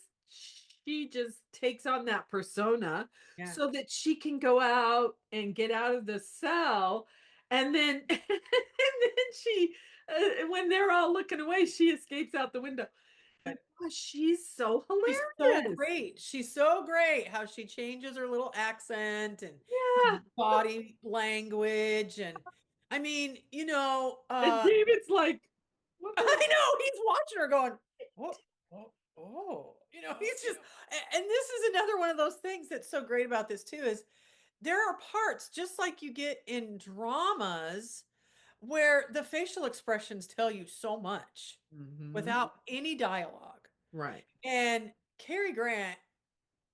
Speaker 1: takes on that persona
Speaker 2: Yeah.
Speaker 1: so that she can go out and get out of the cell. And then and then she when they're all looking away, she escapes out the window. And gosh, she's so
Speaker 2: She's so
Speaker 1: hilarious.
Speaker 2: great. She's so great how she changes her little accent and
Speaker 1: Yeah.
Speaker 2: body language. And I mean,
Speaker 1: And David's like, what the
Speaker 2: I know he's watching her going, oh, he's just, and this is another one of those things that's so great about this too is there are parts just like you get in dramas where the facial expressions tell you so much
Speaker 1: Mhm.
Speaker 2: without any dialogue.
Speaker 1: Right.
Speaker 2: And Cary Grant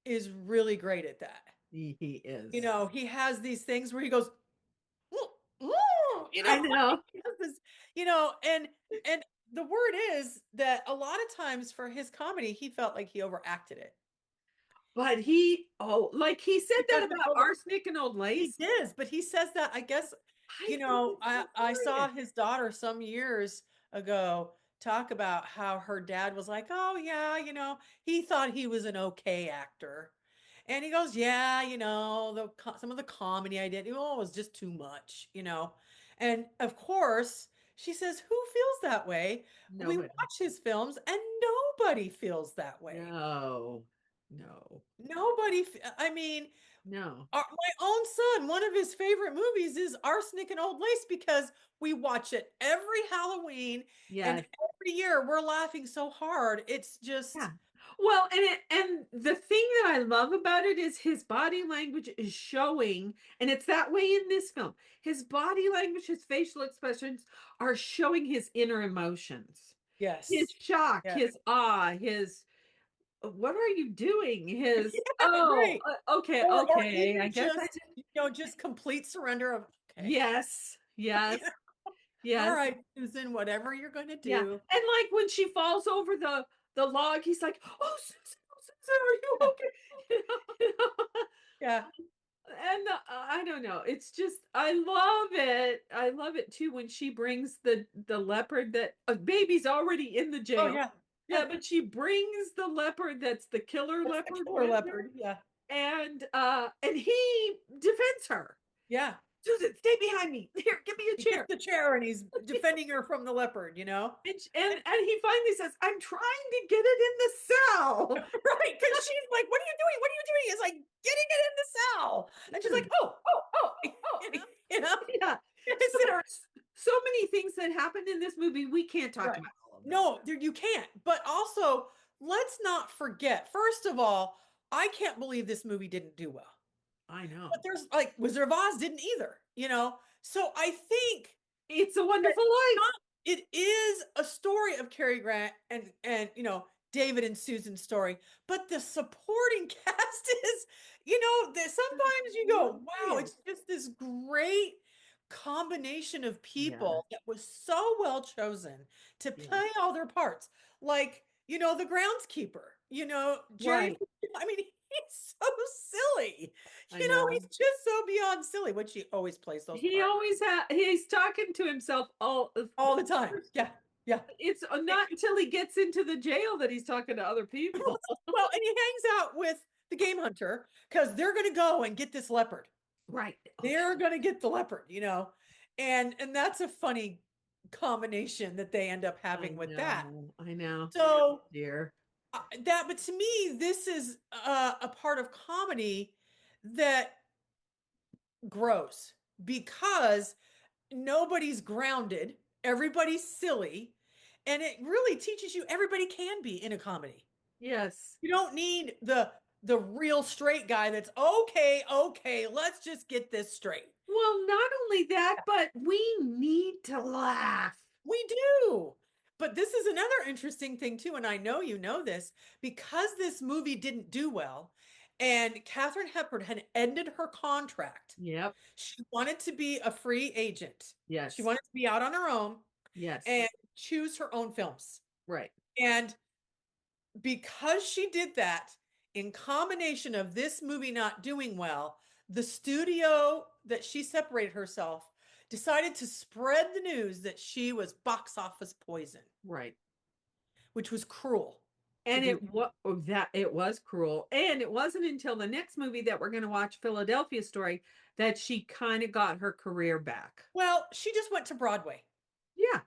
Speaker 2: is really great at that.
Speaker 1: He is.
Speaker 2: He has these things where he goes, "Ooh, ooh,"
Speaker 1: I know.
Speaker 2: he has this, and the word is that a lot of times for his comedy, he felt like he overacted it
Speaker 1: But like he said that
Speaker 2: because
Speaker 1: about arsenic and old
Speaker 2: he
Speaker 1: lace.
Speaker 2: is, but he says that, I guess,
Speaker 1: I think it's
Speaker 2: I saw
Speaker 1: hilarious.
Speaker 2: his daughter some years ago talk about how her dad was like, oh, yeah, he thought he was an okay actor. And he goes, yeah, some of the comedy I did, it was just too much. And of course, she says, who feels that way? We
Speaker 1: Nobody.
Speaker 2: watch his films and nobody feels that way.
Speaker 1: No. No.
Speaker 2: Nobody, I mean,
Speaker 1: No.
Speaker 2: my own son, one of his favorite movies is Arsenic and Old Lace because we watch it every Halloween and
Speaker 1: Yes.
Speaker 2: every year we're laughing so hard. It's
Speaker 1: Yeah.
Speaker 2: just,
Speaker 1: Well, and the thing that I love about it is his body language is showing, and it's that way in this film. His body language, his facial expressions are showing his inner emotions. His
Speaker 2: yes.
Speaker 1: shock,
Speaker 2: Yeah.
Speaker 1: his awe, his what are you doing? His
Speaker 2: Yeah, right.
Speaker 1: okay,
Speaker 2: Or
Speaker 1: okay. I
Speaker 2: even
Speaker 1: guess I
Speaker 2: just,
Speaker 1: did.
Speaker 2: just complete surrender of, okay.
Speaker 1: Yes, yes,
Speaker 2: All
Speaker 1: yes,
Speaker 2: right, Susan, whatever you're going to
Speaker 1: yeah.
Speaker 2: do.
Speaker 1: And like when she falls over the log, he's like, oh, Susan, are you
Speaker 2: Yeah.
Speaker 1: okay? You know?
Speaker 2: Yeah.
Speaker 1: And I don't know. It's just I love it. I love it too when she brings the leopard that a baby's already in the
Speaker 2: Oh,
Speaker 1: jail.
Speaker 2: yeah. Yeah.
Speaker 1: Yeah, but she brings the leopard that's the killer
Speaker 2: That's the
Speaker 1: leopard
Speaker 2: killer
Speaker 1: with her,
Speaker 2: leopard. Yeah.
Speaker 1: and he defends her.
Speaker 2: Yeah.
Speaker 1: Susan, stay behind me. Here, give me a
Speaker 2: He gets
Speaker 1: chair.
Speaker 2: the chair and he's defending her from the leopard.
Speaker 1: And he finally says, "I'm trying to get it in the cell."
Speaker 2: Right, because she's like, "What are you doing? What are you doing?" It's like getting it in the cell, and she's like, "Oh,"
Speaker 1: Oh,
Speaker 2: you know, you know.
Speaker 1: yeah. So
Speaker 2: It's
Speaker 1: there are so many things that happened in this movie. We can't talk
Speaker 2: right.
Speaker 1: about all of them.
Speaker 2: No, there you can't. But also, let's not forget. First of all, I can't believe this movie didn't do well.
Speaker 1: I know.
Speaker 2: But there's like Wizard of Oz didn't either, you know? So I think
Speaker 1: It's a
Speaker 2: that
Speaker 1: Wonderful Life.
Speaker 2: it is a story of Cary Grant and David and Susan's story, but the supporting cast is, sometimes you go, wow,
Speaker 1: Brilliant.
Speaker 2: it's just this great combination of
Speaker 1: Yes,
Speaker 2: people that was so well chosen to
Speaker 1: yes.
Speaker 2: play all their parts. Like, the groundskeeper, Jerry,
Speaker 1: Right.
Speaker 2: I mean, he's so silly.
Speaker 1: I know.
Speaker 2: He's just so beyond silly, which he always plays those
Speaker 1: He
Speaker 2: parts
Speaker 1: always he's talking to himself all
Speaker 2: all the time. Yeah. Yeah.
Speaker 1: it's not until he gets into the jail that he's talking to other people.
Speaker 2: Well, and he hangs out with the game hunter because they're going to go and get this leopard.
Speaker 1: Right. Oh,
Speaker 2: They're going to get the leopard, and that's a funny combination that they end up
Speaker 1: I
Speaker 2: having with that.
Speaker 1: know. I know.
Speaker 2: So
Speaker 1: Dear.
Speaker 2: but to me, this is a part of comedy that grows because nobody's grounded, everybody's silly, and it really teaches you everybody can be in a comedy.
Speaker 1: Yes.
Speaker 2: You don't need the real straight guy that's okay, let's just get this straight.
Speaker 1: Well, not only that, but we need to laugh.
Speaker 2: We do. But this is another interesting thing too, and I know you know this, because this movie didn't do well, and Katharine Hepburn had ended her contract.
Speaker 1: Yep.
Speaker 2: She wanted to be a free agent. She
Speaker 1: Yes.
Speaker 2: wanted to be out on her own
Speaker 1: Yes.
Speaker 2: and choose her own films.
Speaker 1: Right.
Speaker 2: And because she did that, in combination of this movie not doing well, the studio that she separated herself decided to spread the news that she was box office poison,
Speaker 1: Right.
Speaker 2: which was cruel to
Speaker 1: And
Speaker 2: do.
Speaker 1: it was cruel. And it wasn't until the next movie that we're going to watch, Philadelphia Story, that she kind of got her career back.
Speaker 2: Well, she just went to Broadway.
Speaker 1: Yeah,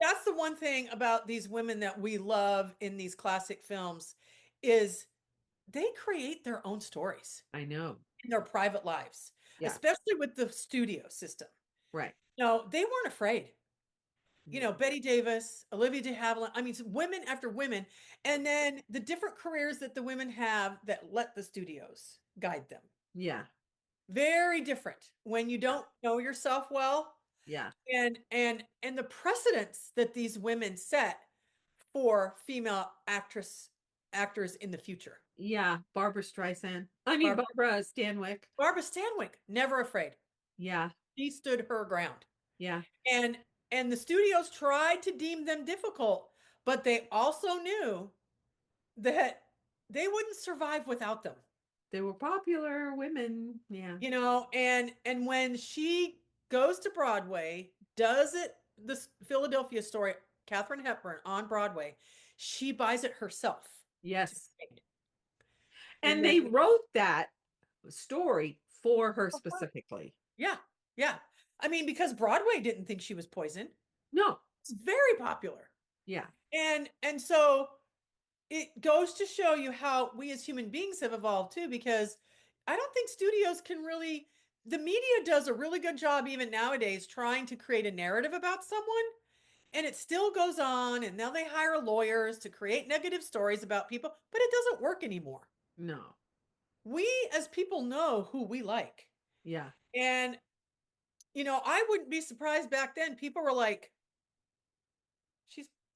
Speaker 2: That's the one thing about these women that we love in these classic films is they create their own stories
Speaker 1: I know.
Speaker 2: in their private lives,
Speaker 1: Yeah,
Speaker 2: especially with the studio system.
Speaker 1: right.
Speaker 2: No, they weren't afraid.
Speaker 1: No.
Speaker 2: Betty Davis, Olivia de Havilland, I mean, women after women. And then the different careers that the women have that let the studios guide them.
Speaker 1: Yeah,
Speaker 2: Very different when you
Speaker 1: yeah,
Speaker 2: don't know yourself well.
Speaker 1: yeah,
Speaker 2: And the precedents that these women set for female actors in the future.
Speaker 1: yeah. Barbara Streisand. I mean,
Speaker 2: Barbara,
Speaker 1: Barbara Stanwyck.
Speaker 2: Barbara Stanwyck, never afraid.
Speaker 1: Yeah,
Speaker 2: She stood her ground.
Speaker 1: yeah.
Speaker 2: And and the studios tried to deem them difficult, but they also knew that they wouldn't survive without them.
Speaker 1: They were popular women. Yeah,
Speaker 2: And when she goes to Broadway, does it this Philadelphia Story, Katharine Hepburn on Broadway, she buys it herself to
Speaker 1: yes.
Speaker 2: sing. And
Speaker 1: And
Speaker 2: then
Speaker 1: they wrote that story for her
Speaker 2: uh-huh,
Speaker 1: specifically.
Speaker 2: yeah, yeah. I mean, because Broadway didn't think she was poison.
Speaker 1: No,
Speaker 2: It's very popular.
Speaker 1: yeah,
Speaker 2: And so it goes to show you how we as human beings have evolved too, because I don't think studios can really, the media does a really good job even nowadays trying to create a narrative about someone, and it still goes on. And now they hire lawyers to create negative stories about people, but it doesn't work anymore.
Speaker 1: no,
Speaker 2: We as people know who we like.
Speaker 1: yeah,
Speaker 2: And, I wouldn't be surprised back then. People were like,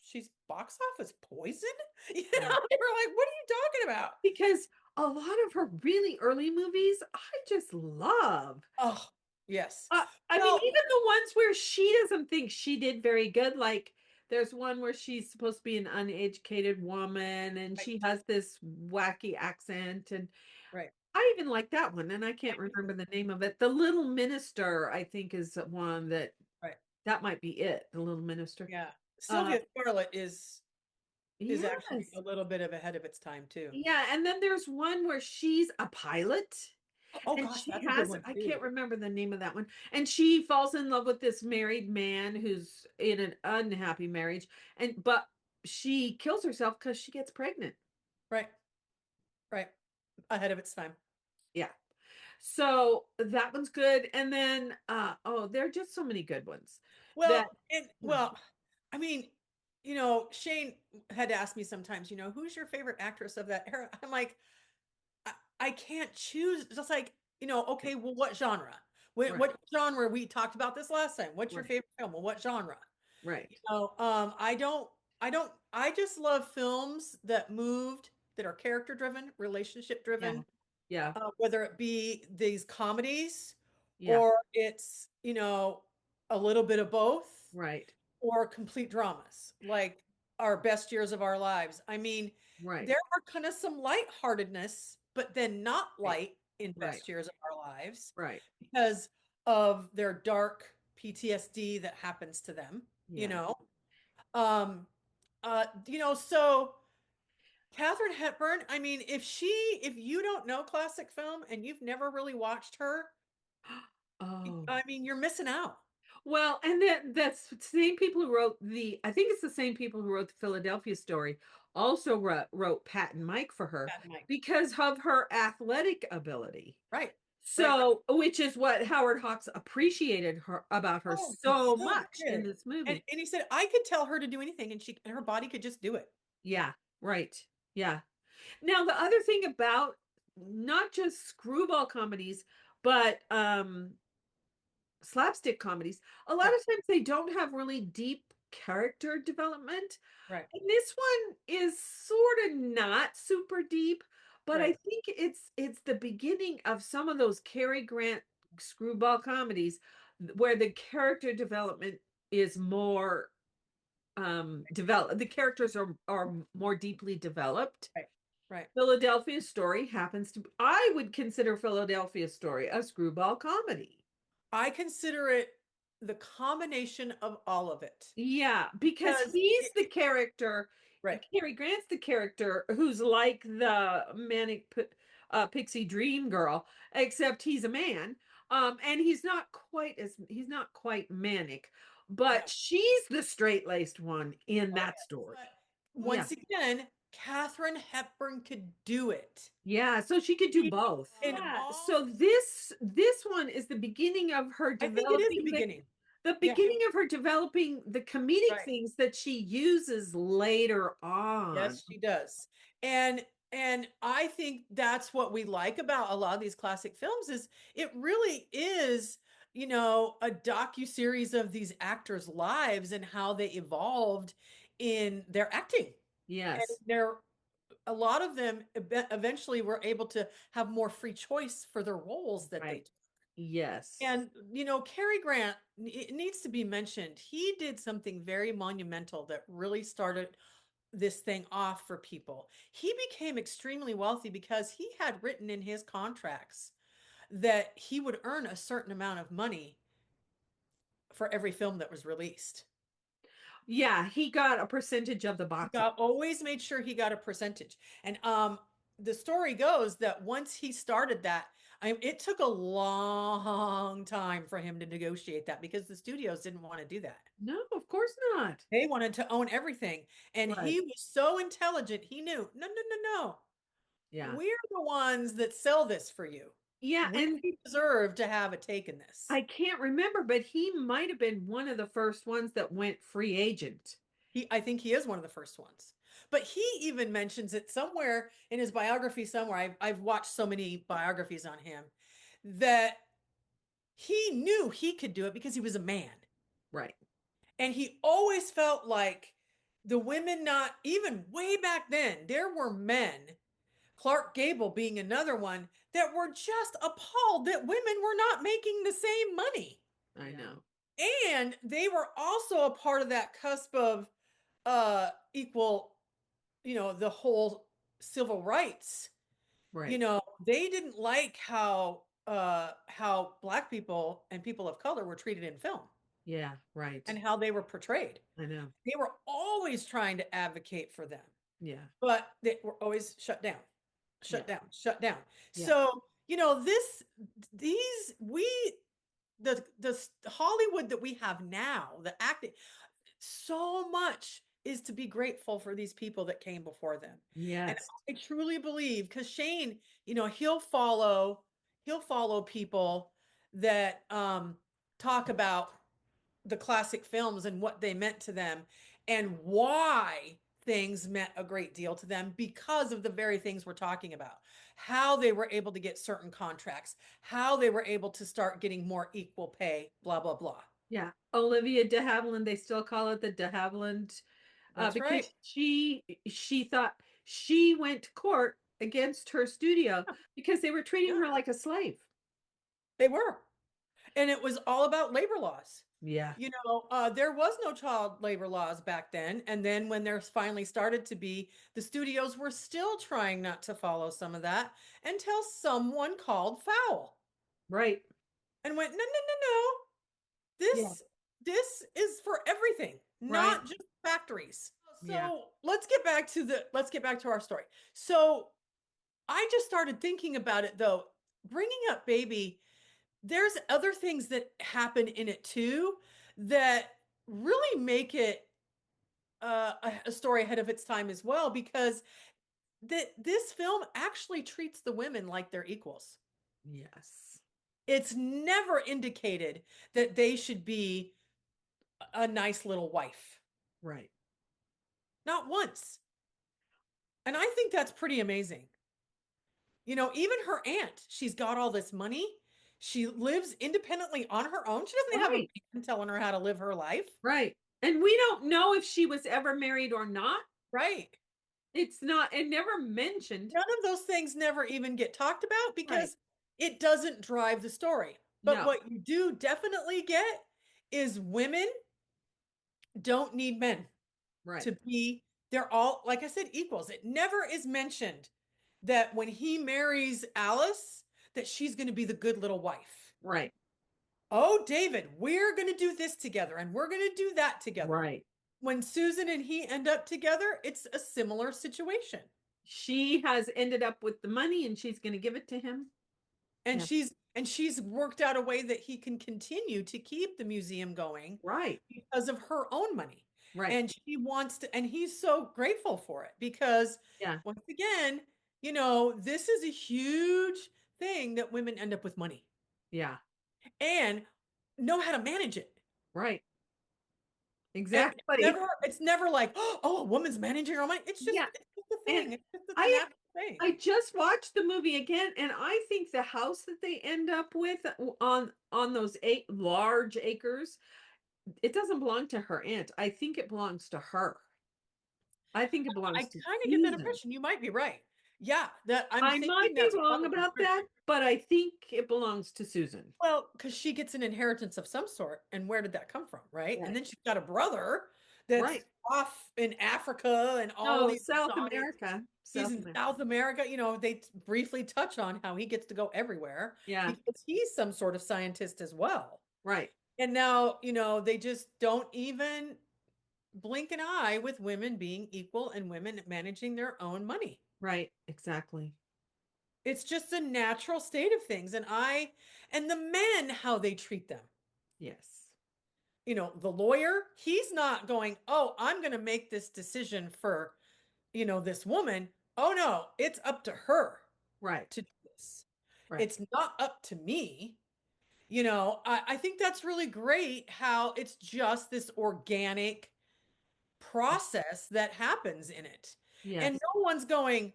Speaker 2: she's box office poison? They were
Speaker 1: yeah.
Speaker 2: like, what are you talking about?
Speaker 1: Because a lot of her really early movies, I just love.
Speaker 2: Oh, yes.
Speaker 1: I mean,
Speaker 2: Well,
Speaker 1: even the ones where she doesn't think she did very good, like there's one where she's supposed to be an uneducated woman and
Speaker 2: right,
Speaker 1: she has this wacky accent. And
Speaker 2: right,
Speaker 1: I even like that one, and I can't remember the name of it. The Little Minister, I think, is one
Speaker 2: right.
Speaker 1: that might be it. The Little Minister.
Speaker 2: Yeah.
Speaker 1: Uh,
Speaker 2: Sylvia Scarlett is actually
Speaker 1: yes.
Speaker 2: a little bit of ahead of its time too.
Speaker 1: Yeah, and then there's one where she's a pilot.
Speaker 2: Oh
Speaker 1: And
Speaker 2: gosh,
Speaker 1: she
Speaker 2: that's a good
Speaker 1: has,
Speaker 2: one
Speaker 1: I can't
Speaker 2: too.
Speaker 1: remember the name of that one. And she falls in love with this married man who's in an unhappy marriage. But she kills herself because she gets pregnant.
Speaker 2: Right, right. Ahead of its time.
Speaker 1: Yeah. So that one's good. And then there are just so many good ones that yeah.
Speaker 2: I mean, Shane had asked me sometimes, who's your favorite actress of that era? I'm like, I can't choose. Just like,
Speaker 1: Right.
Speaker 2: okay, well, what genre? What,
Speaker 1: Right.
Speaker 2: what genre? We talked about this last time. What's your
Speaker 1: Right.
Speaker 2: favorite film? Well, what genre?
Speaker 1: Right.
Speaker 2: I just love films that are character driven, relationship
Speaker 1: Yeah.
Speaker 2: driven,
Speaker 1: Yeah.
Speaker 2: whether it be these comedies
Speaker 1: Yeah.
Speaker 2: or it's, a little bit of both
Speaker 1: Right.
Speaker 2: or complete dramas like our best years of our lives. I mean,
Speaker 1: Right.
Speaker 2: there are kind of some lightheartedness, but then not
Speaker 1: Right.
Speaker 2: light in
Speaker 1: Right.
Speaker 2: best years of our lives
Speaker 1: Right.
Speaker 2: because of their dark PTSD that happens to them, you
Speaker 1: Yeah.
Speaker 2: know. Um, so Katharine Hepburn, I mean, if you don't know classic film and you've never really watched her,
Speaker 1: Oh.
Speaker 2: I mean, you're missing out.
Speaker 1: Well, and that's the same people who wrote I think it's the same people who wrote the Philadelphia story also wrote Pat and Mike for her
Speaker 2: Pat and Mike.
Speaker 1: because of her athletic ability.
Speaker 2: Right, right.
Speaker 1: So, which is what Howard Hawks appreciated her about her
Speaker 2: Oh, he
Speaker 1: so
Speaker 2: so
Speaker 1: much in
Speaker 2: did.
Speaker 1: this
Speaker 2: And
Speaker 1: movie.
Speaker 2: and he said I could tell her to do anything and her body could just do it.
Speaker 1: Yeah, right. Yeah. Now, the other thing about not just screwball comedies, but slapstick comedies, a lot
Speaker 2: Yeah,
Speaker 1: of times they don't have really deep character development.
Speaker 2: right,
Speaker 1: And this one is sort of not super deep, but I
Speaker 2: right.
Speaker 1: think it's the beginning of some of those Cary Grant screwball comedies where the character development is more developed. The characters are more deeply developed.
Speaker 2: Right, right.
Speaker 1: Philadelphia Story happens to I would consider Philadelphia Story a screwball comedy.
Speaker 2: I consider it the combination of all of it
Speaker 1: Yeah, because
Speaker 2: because
Speaker 1: he's the character,
Speaker 2: right,
Speaker 1: Cary Grant's the character who's like the pixie dream girl, except he's a man. And he's not quite manic,
Speaker 2: no.
Speaker 1: but she's the straight-laced one in
Speaker 2: Oh
Speaker 1: that
Speaker 2: yeah.
Speaker 1: story.
Speaker 2: But
Speaker 1: Yeah.
Speaker 2: once again, Katharine Hepburn could do it.
Speaker 1: Yeah, so she could do
Speaker 2: She,
Speaker 1: both.
Speaker 2: in
Speaker 1: Yeah.
Speaker 2: all,
Speaker 1: So this one is the beginning of her
Speaker 2: I think it is the
Speaker 1: developing
Speaker 2: beginning.
Speaker 1: the
Speaker 2: Yeah,
Speaker 1: beginning of her developing the comedic
Speaker 2: right.
Speaker 1: things that she uses later on.
Speaker 2: Yes, she does. And I think that's what we like about a lot of these classic films is it really is, a docu-series of these actors' lives and how they evolved in their acting. And
Speaker 1: Yes.
Speaker 2: a lot of them eventually were able to have more free choice for their roles that they
Speaker 1: Right.
Speaker 2: took.
Speaker 1: Yes.
Speaker 2: And, Cary Grant, it needs to be mentioned. He did something very monumental that really started this thing off for people. He became extremely wealthy because he had written in his contracts that he would earn a certain amount of money for every film that was released.
Speaker 1: Yeah, he got a percentage of the
Speaker 2: He
Speaker 1: box office.
Speaker 2: got always made sure he got a percentage. And the story goes that once he started that, it took a long time for him to negotiate that because the studios didn't want to do that.
Speaker 1: No, of course not.
Speaker 2: They wanted to own everything. And
Speaker 1: Right.
Speaker 2: he was so intelligent, he knew, no, no, no, no.
Speaker 1: Yeah.
Speaker 2: We're the ones that sell this for you.
Speaker 1: Yeah,
Speaker 2: We
Speaker 1: and
Speaker 2: deserve to have a take in this.
Speaker 1: I can't remember, but he might have been one of the first ones that went free agent.
Speaker 2: I think he is one of the first ones. But he even mentions it somewhere in his biography somewhere. I've watched so many biographies on him that he knew he could do it because he was a man.
Speaker 1: Right.
Speaker 2: And he always felt like the women, not even way back then, there were men, Clark Gable being another one, that were just appalled that women were not making the same money.
Speaker 1: I know.
Speaker 2: And they were also a part of that cusp of equal, the whole civil rights.
Speaker 1: Right.
Speaker 2: They didn't like how black people and people of color were treated in film
Speaker 1: Yeah, right.
Speaker 2: and how they were portrayed.
Speaker 1: I know.
Speaker 2: They were always trying to advocate for them,
Speaker 1: Yeah.
Speaker 2: but they were always shut down,
Speaker 1: Yeah.
Speaker 2: shut down, shut down.
Speaker 1: Yeah.
Speaker 2: So, these, the Hollywood that we have now, the acting, so much is to be grateful for these people that came before them. And
Speaker 1: Yes.
Speaker 2: I truly believe because Shane, he'll follow people that talk about the classic films and what they meant to them and why things meant a great deal to them because of the very things we're talking about. How they were able to get certain contracts, how they were able to start getting more equal pay, blah, blah, blah.
Speaker 1: Yeah. Olivia de Havilland, they still call it the de Havilland,
Speaker 2: That's right.
Speaker 1: because she thought she went to court against her studio because they were treating
Speaker 2: Yeah,
Speaker 1: her like a slave.
Speaker 2: they were. And it was all about labor laws.
Speaker 1: Yeah.
Speaker 2: There was no child labor laws back then. And then when there finally started to be, the studios were still trying not to follow some of that until someone called foul
Speaker 1: Right.
Speaker 2: and went, no, no, no, no.
Speaker 1: Yeah.
Speaker 2: This is for everything,
Speaker 1: Right.
Speaker 2: not just factories.
Speaker 1: Yeah.
Speaker 2: So let's get back to our story. So I just started thinking about it though, bringing up baby. There's other things that happen in it too that really make it a story ahead of its time as well, because this film actually treats the women like they're equals.
Speaker 1: Yes.
Speaker 2: It's never indicated that they should be a nice little wife.
Speaker 1: Right.
Speaker 2: Not once. And I think that's pretty amazing. Even her aunt, she's got all this money. She lives independently on her own. She doesn't have a
Speaker 1: Right.
Speaker 2: man telling her how to live her life.
Speaker 1: Right. And we don't know if she was ever married or not.
Speaker 2: Right.
Speaker 1: It's not, it never mentioned.
Speaker 2: None of those things never even get talked about
Speaker 1: Right.
Speaker 2: because it doesn't drive the story. But
Speaker 1: No.
Speaker 2: what you do definitely get is women don't need men
Speaker 1: Right.
Speaker 2: to be, they're all, like I said, equals. It never is mentioned that when he marries Alice, that she's going to be the good little wife.
Speaker 1: Right.
Speaker 2: Oh, David, we're going to do this together and we're going to do that together.
Speaker 1: Right.
Speaker 2: When Susan and he end up together, it's a similar situation.
Speaker 1: She has ended up with the money and she's going to give it to him.
Speaker 2: And
Speaker 1: Yeah.
Speaker 2: she's worked out a way that he can continue to keep the museum going
Speaker 1: Right.
Speaker 2: because of her own money.
Speaker 1: Right.
Speaker 2: And she wants to, and he's so grateful for it because
Speaker 1: Yeah.
Speaker 2: once again, this is a huge thing that women end up with money
Speaker 1: Yeah.
Speaker 2: and know how to manage it.
Speaker 1: Right.
Speaker 2: And
Speaker 1: Exactly.
Speaker 2: it's never like, oh, a woman's managing her money.
Speaker 1: Yeah.
Speaker 2: It's just a
Speaker 1: And
Speaker 2: thing. It's just a
Speaker 1: I
Speaker 2: natural thing.
Speaker 1: I just watched the movie again, and I think the house that they end up with on those large acres, it doesn't belong to her aunt. I think it belongs to her. I think it
Speaker 2: I
Speaker 1: belongs to
Speaker 2: kind of get that
Speaker 1: Susan.
Speaker 2: impression. You might be right. Yeah, that I'm
Speaker 1: I
Speaker 2: thinking
Speaker 1: might be
Speaker 2: that's
Speaker 1: wrong
Speaker 2: probably
Speaker 1: about
Speaker 2: true.
Speaker 1: that, but I think it belongs to Susan.
Speaker 2: Well, because she gets an inheritance of some sort, and where did that come from, right? And
Speaker 1: Right.
Speaker 2: then she's got a brother that's
Speaker 1: Right.
Speaker 2: off in Africa and all
Speaker 1: No,
Speaker 2: these
Speaker 1: South
Speaker 2: exotic.
Speaker 1: America.
Speaker 2: He's
Speaker 1: South
Speaker 2: in
Speaker 1: America.
Speaker 2: South America. They briefly touch on how he gets to go everywhere
Speaker 1: Yeah.
Speaker 2: because he's some sort of scientist as well.
Speaker 1: Right.
Speaker 2: And now, they just don't even blink an eye with women being equal and women managing their own money.
Speaker 1: Right. Exactly.
Speaker 2: It's just a natural state of things. And the men, how they treat them.
Speaker 1: Yes.
Speaker 2: The lawyer, he's not going, oh, I'm going to make this decision for, this woman. Oh, no, it's up to her
Speaker 1: Right.
Speaker 2: to do this.
Speaker 1: Right.
Speaker 2: It's not up to me. I think that's really great how it's just this organic process that happens in it. And
Speaker 1: Yes.
Speaker 2: no one's going,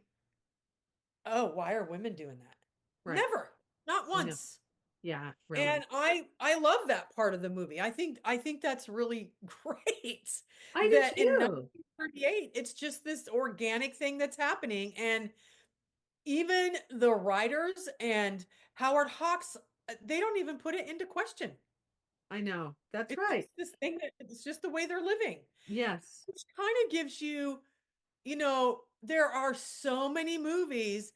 Speaker 2: oh, why are women doing that?
Speaker 1: Right.
Speaker 2: Never, not
Speaker 1: I know.
Speaker 2: once.
Speaker 1: Yeah, really.
Speaker 2: And I love that part of the movie. I think that's really great
Speaker 1: I do
Speaker 2: that in
Speaker 1: too.
Speaker 2: 1938 it's just this organic thing that's happening, and even the writers and Howard Hawks, they don't even put it into question.
Speaker 1: I know. That's
Speaker 2: It's
Speaker 1: right.
Speaker 2: just this thing that it's just the way they're living,
Speaker 1: Yes.
Speaker 2: which kind of gives you, there are so many movies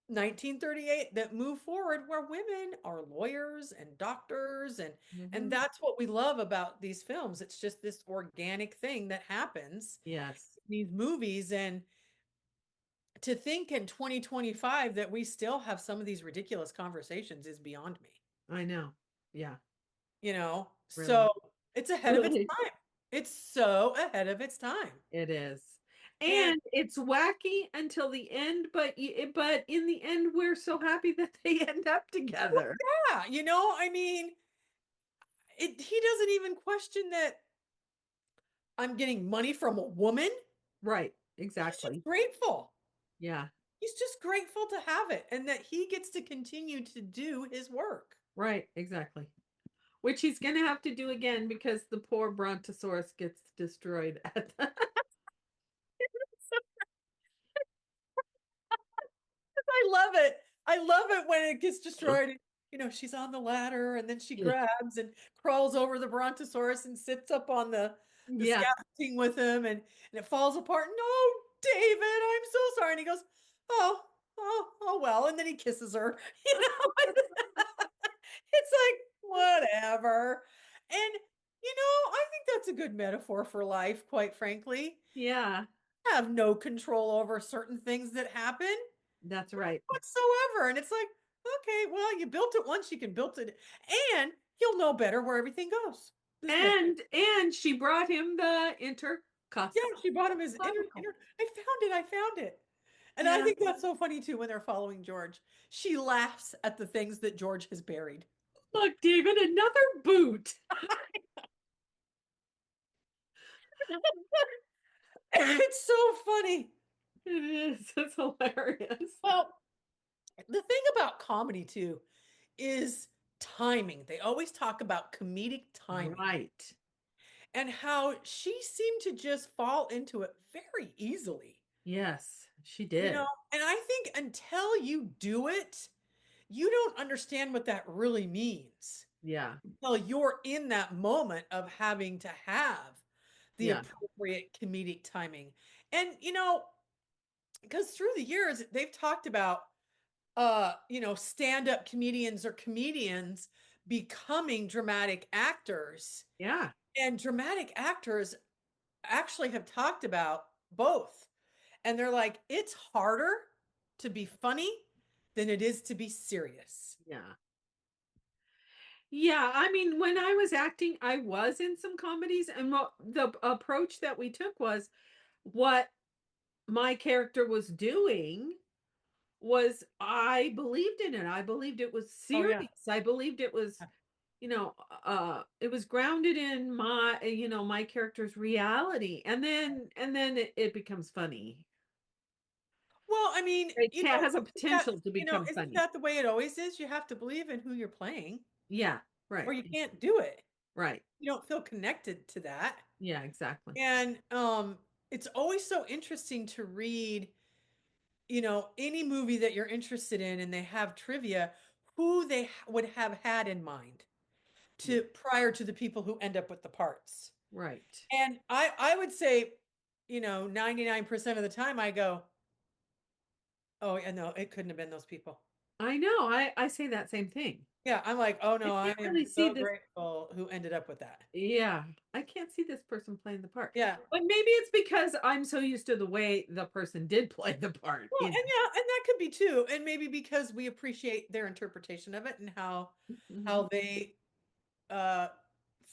Speaker 2: 1938 that move forward where women are lawyers and doctors, and
Speaker 1: Mhm.
Speaker 2: that's what we love about these films. It's just this organic thing that happens
Speaker 1: Yes.
Speaker 2: in these movies. And to think in 2025 that we still have some of these ridiculous conversations is beyond me.
Speaker 1: I know. Yeah,
Speaker 2: So
Speaker 1: really.
Speaker 2: it's ahead of its
Speaker 1: Really,
Speaker 2: time. It's so ahead of its time.
Speaker 1: it is.
Speaker 2: And
Speaker 1: And it's wacky until the end, but in the end, we're so happy that they end up together.
Speaker 2: yeah, I mean, he doesn't even question that I'm getting money from a woman.
Speaker 1: Right.
Speaker 2: He's just
Speaker 1: Exactly.
Speaker 2: grateful.
Speaker 1: Yeah.
Speaker 2: He's just grateful to have it and that he gets to continue to do his work.
Speaker 1: Right. Exactly. Which he's going to have to do again because the poor brontosaurus gets destroyed at the
Speaker 2: I love it. I love it when it gets destroyed. You know, she's on the ladder and then she
Speaker 1: Yeah.
Speaker 2: grabs and crawls over the brontosaurus and sits up on the
Speaker 1: Yeah.
Speaker 2: scaffolding with him and it falls apart. No, David, I'm so sorry. And he goes, oh, oh well. And then he kisses her. You know, it's like, whatever. And, you know, I think that's a good metaphor for life, quite frankly.
Speaker 1: Yeah.
Speaker 2: I have no control over certain things that happen
Speaker 1: That's right.
Speaker 2: whatsoever. And it's like, okay, well, you built it once, you can build it, and you'll know better where everything goes. This makes
Speaker 1: And she brought him the
Speaker 2: yeah,
Speaker 1: intercostal
Speaker 2: she bought him his
Speaker 1: clavicle.
Speaker 2: I found it, I found it. And I
Speaker 1: Yeah.
Speaker 2: think that's so funny too when they're following George. She laughs at the things that George has buried.
Speaker 1: Look, David, another boot.
Speaker 2: It's so funny.
Speaker 1: It is. It's hilarious.
Speaker 2: Well, the thing about comedy too is timing. They always talk about comedic timing
Speaker 1: Right.
Speaker 2: and how she seemed to just fall into it very easily.
Speaker 1: Yes, she
Speaker 2: You know,
Speaker 1: did.
Speaker 2: and I think until you do it, you don't understand what that really means.
Speaker 1: Yeah.
Speaker 2: Until you're in that moment of having to have the
Speaker 1: Yeah.
Speaker 2: appropriate comedic timing. And, you know, because through the years, they've talked about, you know, stand-up comedians or comedians becoming dramatic actors.
Speaker 1: Yeah.
Speaker 2: And dramatic actors actually have talked about both. And they're like, it's harder to be funny than it is to be serious.
Speaker 1: Yeah. Yeah, I mean, when I was acting, I was in some comedies, and what the approach that we took was what my character was doing was I believed in it. I believed it was
Speaker 2: Oh yeah.
Speaker 1: serious. I believed it was, it was grounded in my, my character's reality. And then it becomes funny.
Speaker 2: Well, I mean,
Speaker 1: It
Speaker 2: you know,
Speaker 1: has a
Speaker 2: isn't that,
Speaker 1: potential to
Speaker 2: you know,
Speaker 1: become
Speaker 2: isn't
Speaker 1: funny.
Speaker 2: that the way it always is? You have to believe in who you're playing,
Speaker 1: Yeah,
Speaker 2: or
Speaker 1: right.
Speaker 2: you can't do it.
Speaker 1: Right.
Speaker 2: You don't feel connected to that.
Speaker 1: Yeah, exactly.
Speaker 2: And it's always so interesting to read, you know, any movie that you're interested in and they have trivia, who they would have had in mind
Speaker 1: Yeah,
Speaker 2: to prior to the people who end up with the parts.
Speaker 1: right.
Speaker 2: And I would say, you know, 99% of the time I go, oh, yeah, no, it couldn't have been those people.
Speaker 1: I know. I say that same thing.
Speaker 2: Yeah, I'm like, oh
Speaker 1: I
Speaker 2: no, I
Speaker 1: can't
Speaker 2: am
Speaker 1: really see
Speaker 2: so
Speaker 1: this.
Speaker 2: grateful who ended up with that.
Speaker 1: Yeah, I can't see this person playing the part.
Speaker 2: Yeah.
Speaker 1: But maybe it's because I'm so used to the way the person did play the part,
Speaker 2: Well, and yeah, and that could be too. And maybe because we appreciate their interpretation of it and
Speaker 1: Mhm.
Speaker 2: how they uh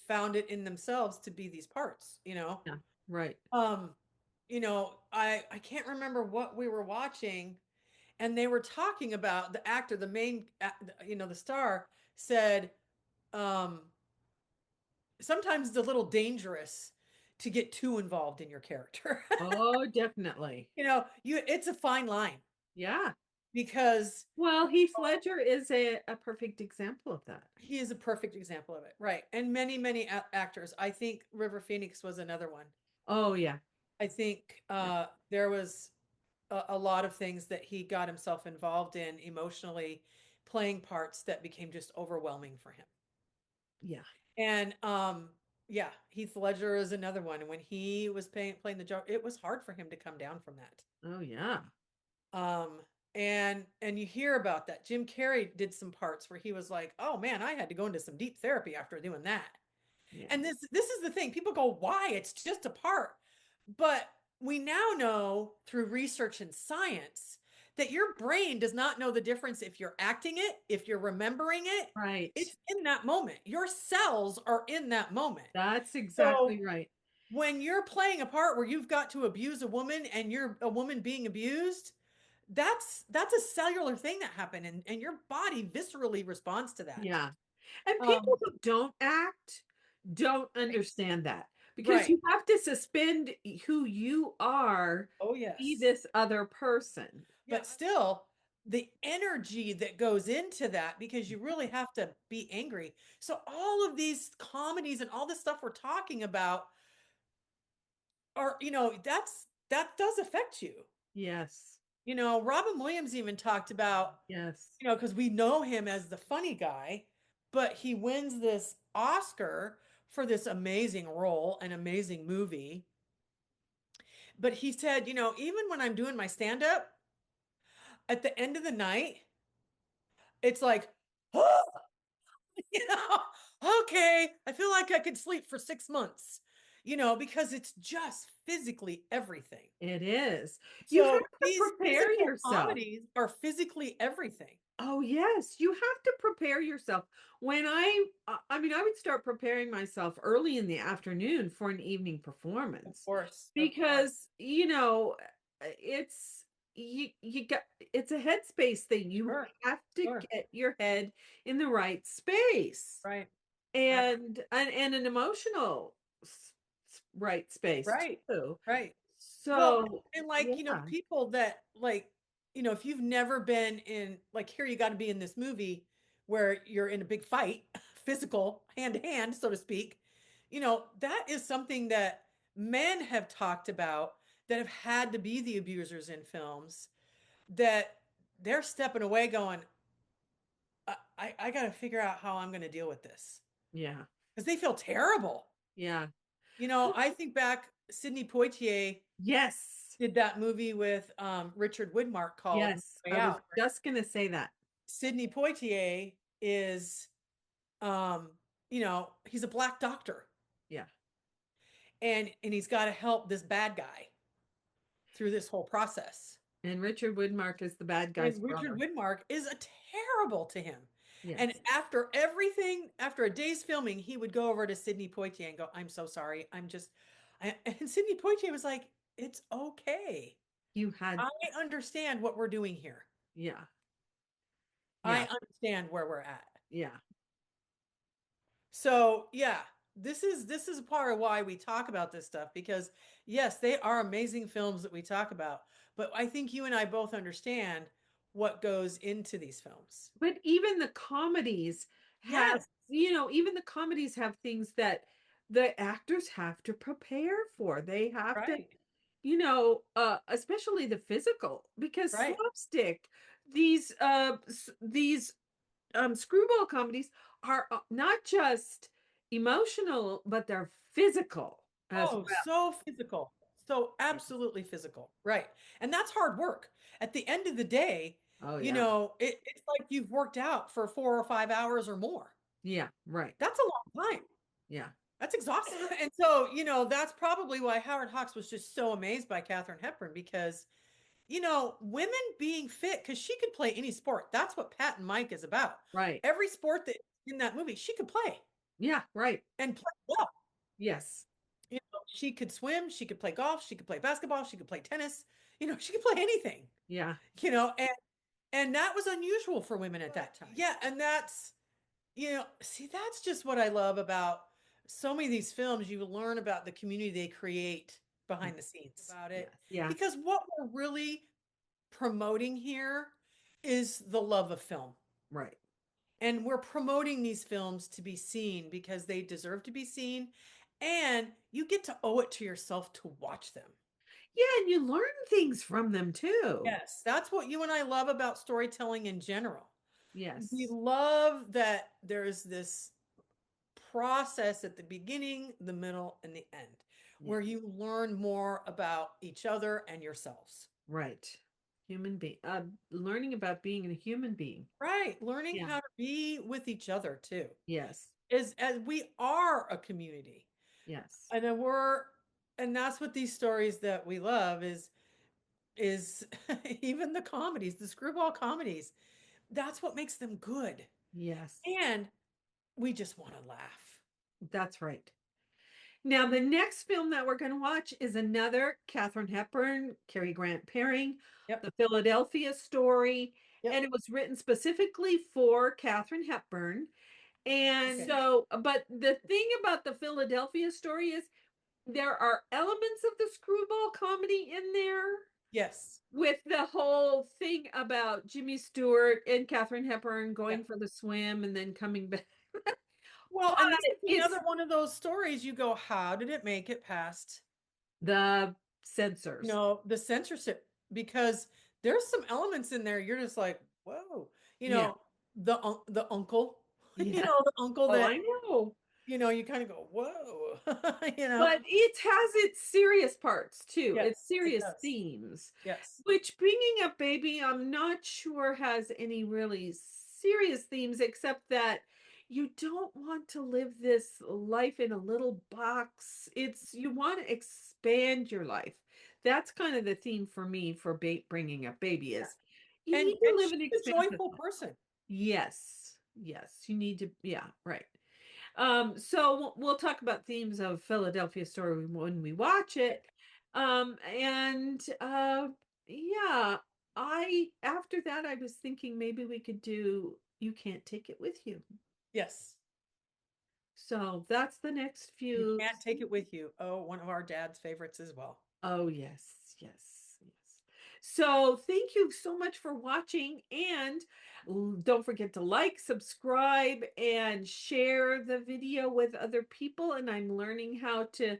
Speaker 2: found it in themselves to be these parts, you know.
Speaker 1: Yeah, right.
Speaker 2: Um, you know, I can't remember what we were watching and they were talking about the actor, the main you know, the star said sometimes it's a little dangerous to get too involved in your character.
Speaker 1: Oh, definitely.
Speaker 2: You know, you it's a fine line
Speaker 1: Yeah.
Speaker 2: because
Speaker 1: Well, Heath Ledger is a perfect example of that.
Speaker 2: he is a perfect example of it. Right. And many actors. I think River Phoenix was another one.
Speaker 1: Oh, yeah.
Speaker 2: I think
Speaker 1: Yeah.
Speaker 2: there was a lot of things that he got himself involved in emotionally, playing parts that became just overwhelming for him.
Speaker 1: Yeah.
Speaker 2: And yeah, Heath Ledger is another one. And when he was playing the joke, it was hard for him to come down from that.
Speaker 1: Oh, yeah.
Speaker 2: Um, and you hear about that. Jim Carrey did some parts where he was like, "Oh man, I had to go into some deep therapy after doing that."
Speaker 1: Yeah.
Speaker 2: And this is the thing. People go, "Why? It's just a part." But we now know through research and science that your brain does not know the difference if you're acting it, if you're remembering it.
Speaker 1: Right.
Speaker 2: It's in that moment. Your cells are in that moment.
Speaker 1: That's
Speaker 2: So
Speaker 1: exactly right.
Speaker 2: when you're playing a part where you've got to abuse a woman and you're a woman being abused, that's a cellular thing that happened and your body viscerally responds to that.
Speaker 1: Yeah. And
Speaker 2: Um,
Speaker 1: people who don't act don't understand that. because
Speaker 2: Right.
Speaker 1: you have to suspend who you are
Speaker 2: Oh,
Speaker 1: to be
Speaker 2: yes.
Speaker 1: this other person. Yeah.
Speaker 2: But still, the energy that goes into that, because you really have to be angry. So all of these comedies and all this stuff we're talking about are, that does affect you.
Speaker 1: Yes.
Speaker 2: Robin Williams even talked about,
Speaker 1: Yes.
Speaker 2: because we know him as the funny guy, but he wins this Oscar for this amazing role, an amazing movie. But he said, even when I'm doing my stand up, at the end of the night, it's like, you know, okay, I feel like I could sleep for 6 months, because it's just physically everything.
Speaker 1: It is. You have
Speaker 2: So
Speaker 1: to
Speaker 2: these
Speaker 1: prepare
Speaker 2: physical
Speaker 1: yourself.
Speaker 2: comedies are physically everything.
Speaker 1: Oh, yes, you have to prepare yourself. When I mean, I would start preparing myself early in the afternoon for an evening
Speaker 2: Of
Speaker 1: performance
Speaker 2: course, of course.
Speaker 1: because, it's you got it's a headspace thing. You
Speaker 2: Sure,
Speaker 1: have to
Speaker 2: sure.
Speaker 1: get your head in the right space
Speaker 2: Right, right,
Speaker 1: and an emotional right space
Speaker 2: right,
Speaker 1: too.
Speaker 2: right. Well,
Speaker 1: So,
Speaker 2: and like,
Speaker 1: yeah,
Speaker 2: people that like, if you've never been in, like, here you got to be in this movie where you're in a big fight, physical, hand to hand, so to speak, that is something that men have talked about that have had to be the abusers in films, that they're stepping away going, I got to figure out how I'm going to deal with this,
Speaker 1: yeah,
Speaker 2: because they feel terrible.
Speaker 1: yeah.
Speaker 2: I think back, Sidney Poitier
Speaker 1: Yes.
Speaker 2: did that movie with Richard Widmark called No
Speaker 1: Yes,
Speaker 2: Way
Speaker 1: I was
Speaker 2: Out.
Speaker 1: just gonna say that.
Speaker 2: Sidney Poitier is, he's a black doctor,
Speaker 1: Yeah,
Speaker 2: and he's got to help this bad guy through this whole process.
Speaker 1: and Richard Widmark is the bad guy's
Speaker 2: And Richard
Speaker 1: brother.
Speaker 2: Widmark is a terrible to him. And
Speaker 1: Yes,
Speaker 2: after everything, after a day's filming, he would go over to Sidney Poitier and go, "I'm so sorry. And Sidney Poitier was like, "It's okay.
Speaker 1: you had
Speaker 2: I understand what we're doing here.
Speaker 1: yeah,
Speaker 2: I
Speaker 1: yeah,
Speaker 2: understand where we're at."
Speaker 1: yeah,
Speaker 2: So, yeah, this is part of why we talk about this stuff, because yes, they are amazing films that we talk about, but I think you and I both understand what goes into these films.
Speaker 1: but even the comedies have,
Speaker 2: Yes,
Speaker 1: even the comedies have things that the actors have to prepare for. They have to,
Speaker 2: right,
Speaker 1: especially the physical, because
Speaker 2: right.
Speaker 1: slapstick, these screwball comedies are not just emotional, but they're physical as
Speaker 2: Oh, so physical. So
Speaker 1: well.
Speaker 2: absolutely physical. Right. And that's hard work. At the end of the day,
Speaker 1: Oh, yeah.
Speaker 2: it's like you've worked out for 4 or 5 hours or more.
Speaker 1: Yeah, right.
Speaker 2: That's a long time.
Speaker 1: Yeah.
Speaker 2: That's exhausting. And so, that's probably why Howard Hawks was just so amazed by Katharine Hepburn, because, women being fit, because she could play any sport. That's what Pat and Mike is about.
Speaker 1: Right.
Speaker 2: Every sport that in that movie, she could play
Speaker 1: Yeah, right.
Speaker 2: and play well.
Speaker 1: Yes.
Speaker 2: She could swim, she could play golf, she could play basketball, she could play tennis, she could play anything,
Speaker 1: Yeah.
Speaker 2: and that was unusual for women at that time. Yeah, and see, that's just what I love about so many of these films. You learn about the community they create behind the scenes about
Speaker 1: Yes.
Speaker 2: it,
Speaker 1: Yeah.
Speaker 2: because what we're really promoting here is the love of film.
Speaker 1: Right.
Speaker 2: And we're promoting these films to be seen because they deserve to be seen. And you get to owe it to yourself to watch them.
Speaker 1: Yeah, and you learn things from them too.
Speaker 2: Yes, that's what you and I love about storytelling in general. We
Speaker 1: Yes.
Speaker 2: love that there's this process at the beginning, the middle, and the end,
Speaker 1: Yeah.
Speaker 2: where you learn more about each other and yourselves.
Speaker 1: Right. Human being, learning about being a human being.
Speaker 2: Right. Learning
Speaker 1: Yeah.
Speaker 2: how to be with each other too.
Speaker 1: Yes.
Speaker 2: As we are a community.
Speaker 1: Yes.
Speaker 2: And then and that's what these stories that we love is even the comedies, the screwball comedies. That's what makes them good.
Speaker 1: Yes.
Speaker 2: And we just want to laugh.
Speaker 1: That's right. Now, the next film that we're going to watch is another Katharine Hepburn, Cary Grant pairing,
Speaker 2: Yep.
Speaker 1: The Philadelphia Story,
Speaker 2: Yep.
Speaker 1: and it was written specifically for Katharine Hepburn. And
Speaker 2: Okay.
Speaker 1: so, but the thing about the Philadelphia story is there are elements of the screwball comedy in there
Speaker 2: Yes.
Speaker 1: with the whole thing about Jimmy Stewart and Katharine Hepburn
Speaker 2: Yeah.
Speaker 1: going for the swim and then coming back.
Speaker 2: Well,
Speaker 1: But
Speaker 2: and this is another
Speaker 1: it's
Speaker 2: one of those stories you go, how did it make it past,
Speaker 1: the censors.
Speaker 2: the censorship? Because there's some elements in there you're just like, whoa,
Speaker 1: Yeah.
Speaker 2: the uncle,
Speaker 1: Yeah.
Speaker 2: the uncle
Speaker 1: Oh,
Speaker 2: that,
Speaker 1: I know.
Speaker 2: you kind of go, whoa,
Speaker 1: But it has its serious parts too. It's
Speaker 2: Yes, it
Speaker 1: serious
Speaker 2: does.
Speaker 1: themes,
Speaker 2: Yes.
Speaker 1: which Bringing Up Baby, I'm not sure has any really serious themes except that you don't want to live this life in a little box. You want to expand your life. That's kind of the theme for me for Bringing Up Baby
Speaker 2: Yeah.
Speaker 1: is you need to
Speaker 2: And
Speaker 1: live
Speaker 2: she's
Speaker 1: an
Speaker 2: a
Speaker 1: expansive
Speaker 2: joyful
Speaker 1: life.
Speaker 2: person.
Speaker 1: Yes. Yes. You need to, yeah, right. So we'll talk about themes of Philadelphia Story when we watch it. And yeah, I after that I was thinking maybe we could do You Can't Take It With You.
Speaker 2: Yes.
Speaker 1: So that's the next
Speaker 2: You
Speaker 1: few.
Speaker 2: can't take it with you. Oh, one of our dad's favorites as well.
Speaker 1: Oh yes, yes, yes. So thank you so much for watching and don't forget to like, subscribe, and share the video with other people. And I'm learning how to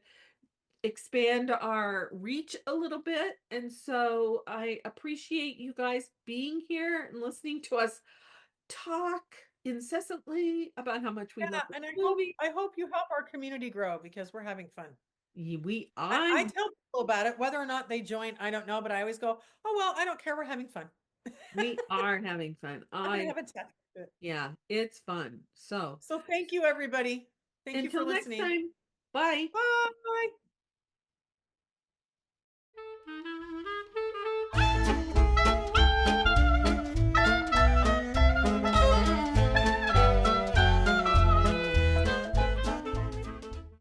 Speaker 1: expand our reach a little bit. And so I appreciate you guys being here and listening to us talk incessantly about how much we love
Speaker 2: Yeah,
Speaker 1: this
Speaker 2: and
Speaker 1: movie.
Speaker 2: I hope you help our community grow because we're having fun.
Speaker 1: We
Speaker 2: I
Speaker 1: I'm
Speaker 2: tell people about it, whether or not they join, I don't know, but I always go, oh well, I don't care, we're having fun.
Speaker 1: we are having fun.
Speaker 2: I'm gonna have a test.
Speaker 1: Yeah, it's fun. So
Speaker 2: So thank you, everybody. Thank you for
Speaker 1: until next
Speaker 2: listening.
Speaker 1: time, bye.
Speaker 2: Bye.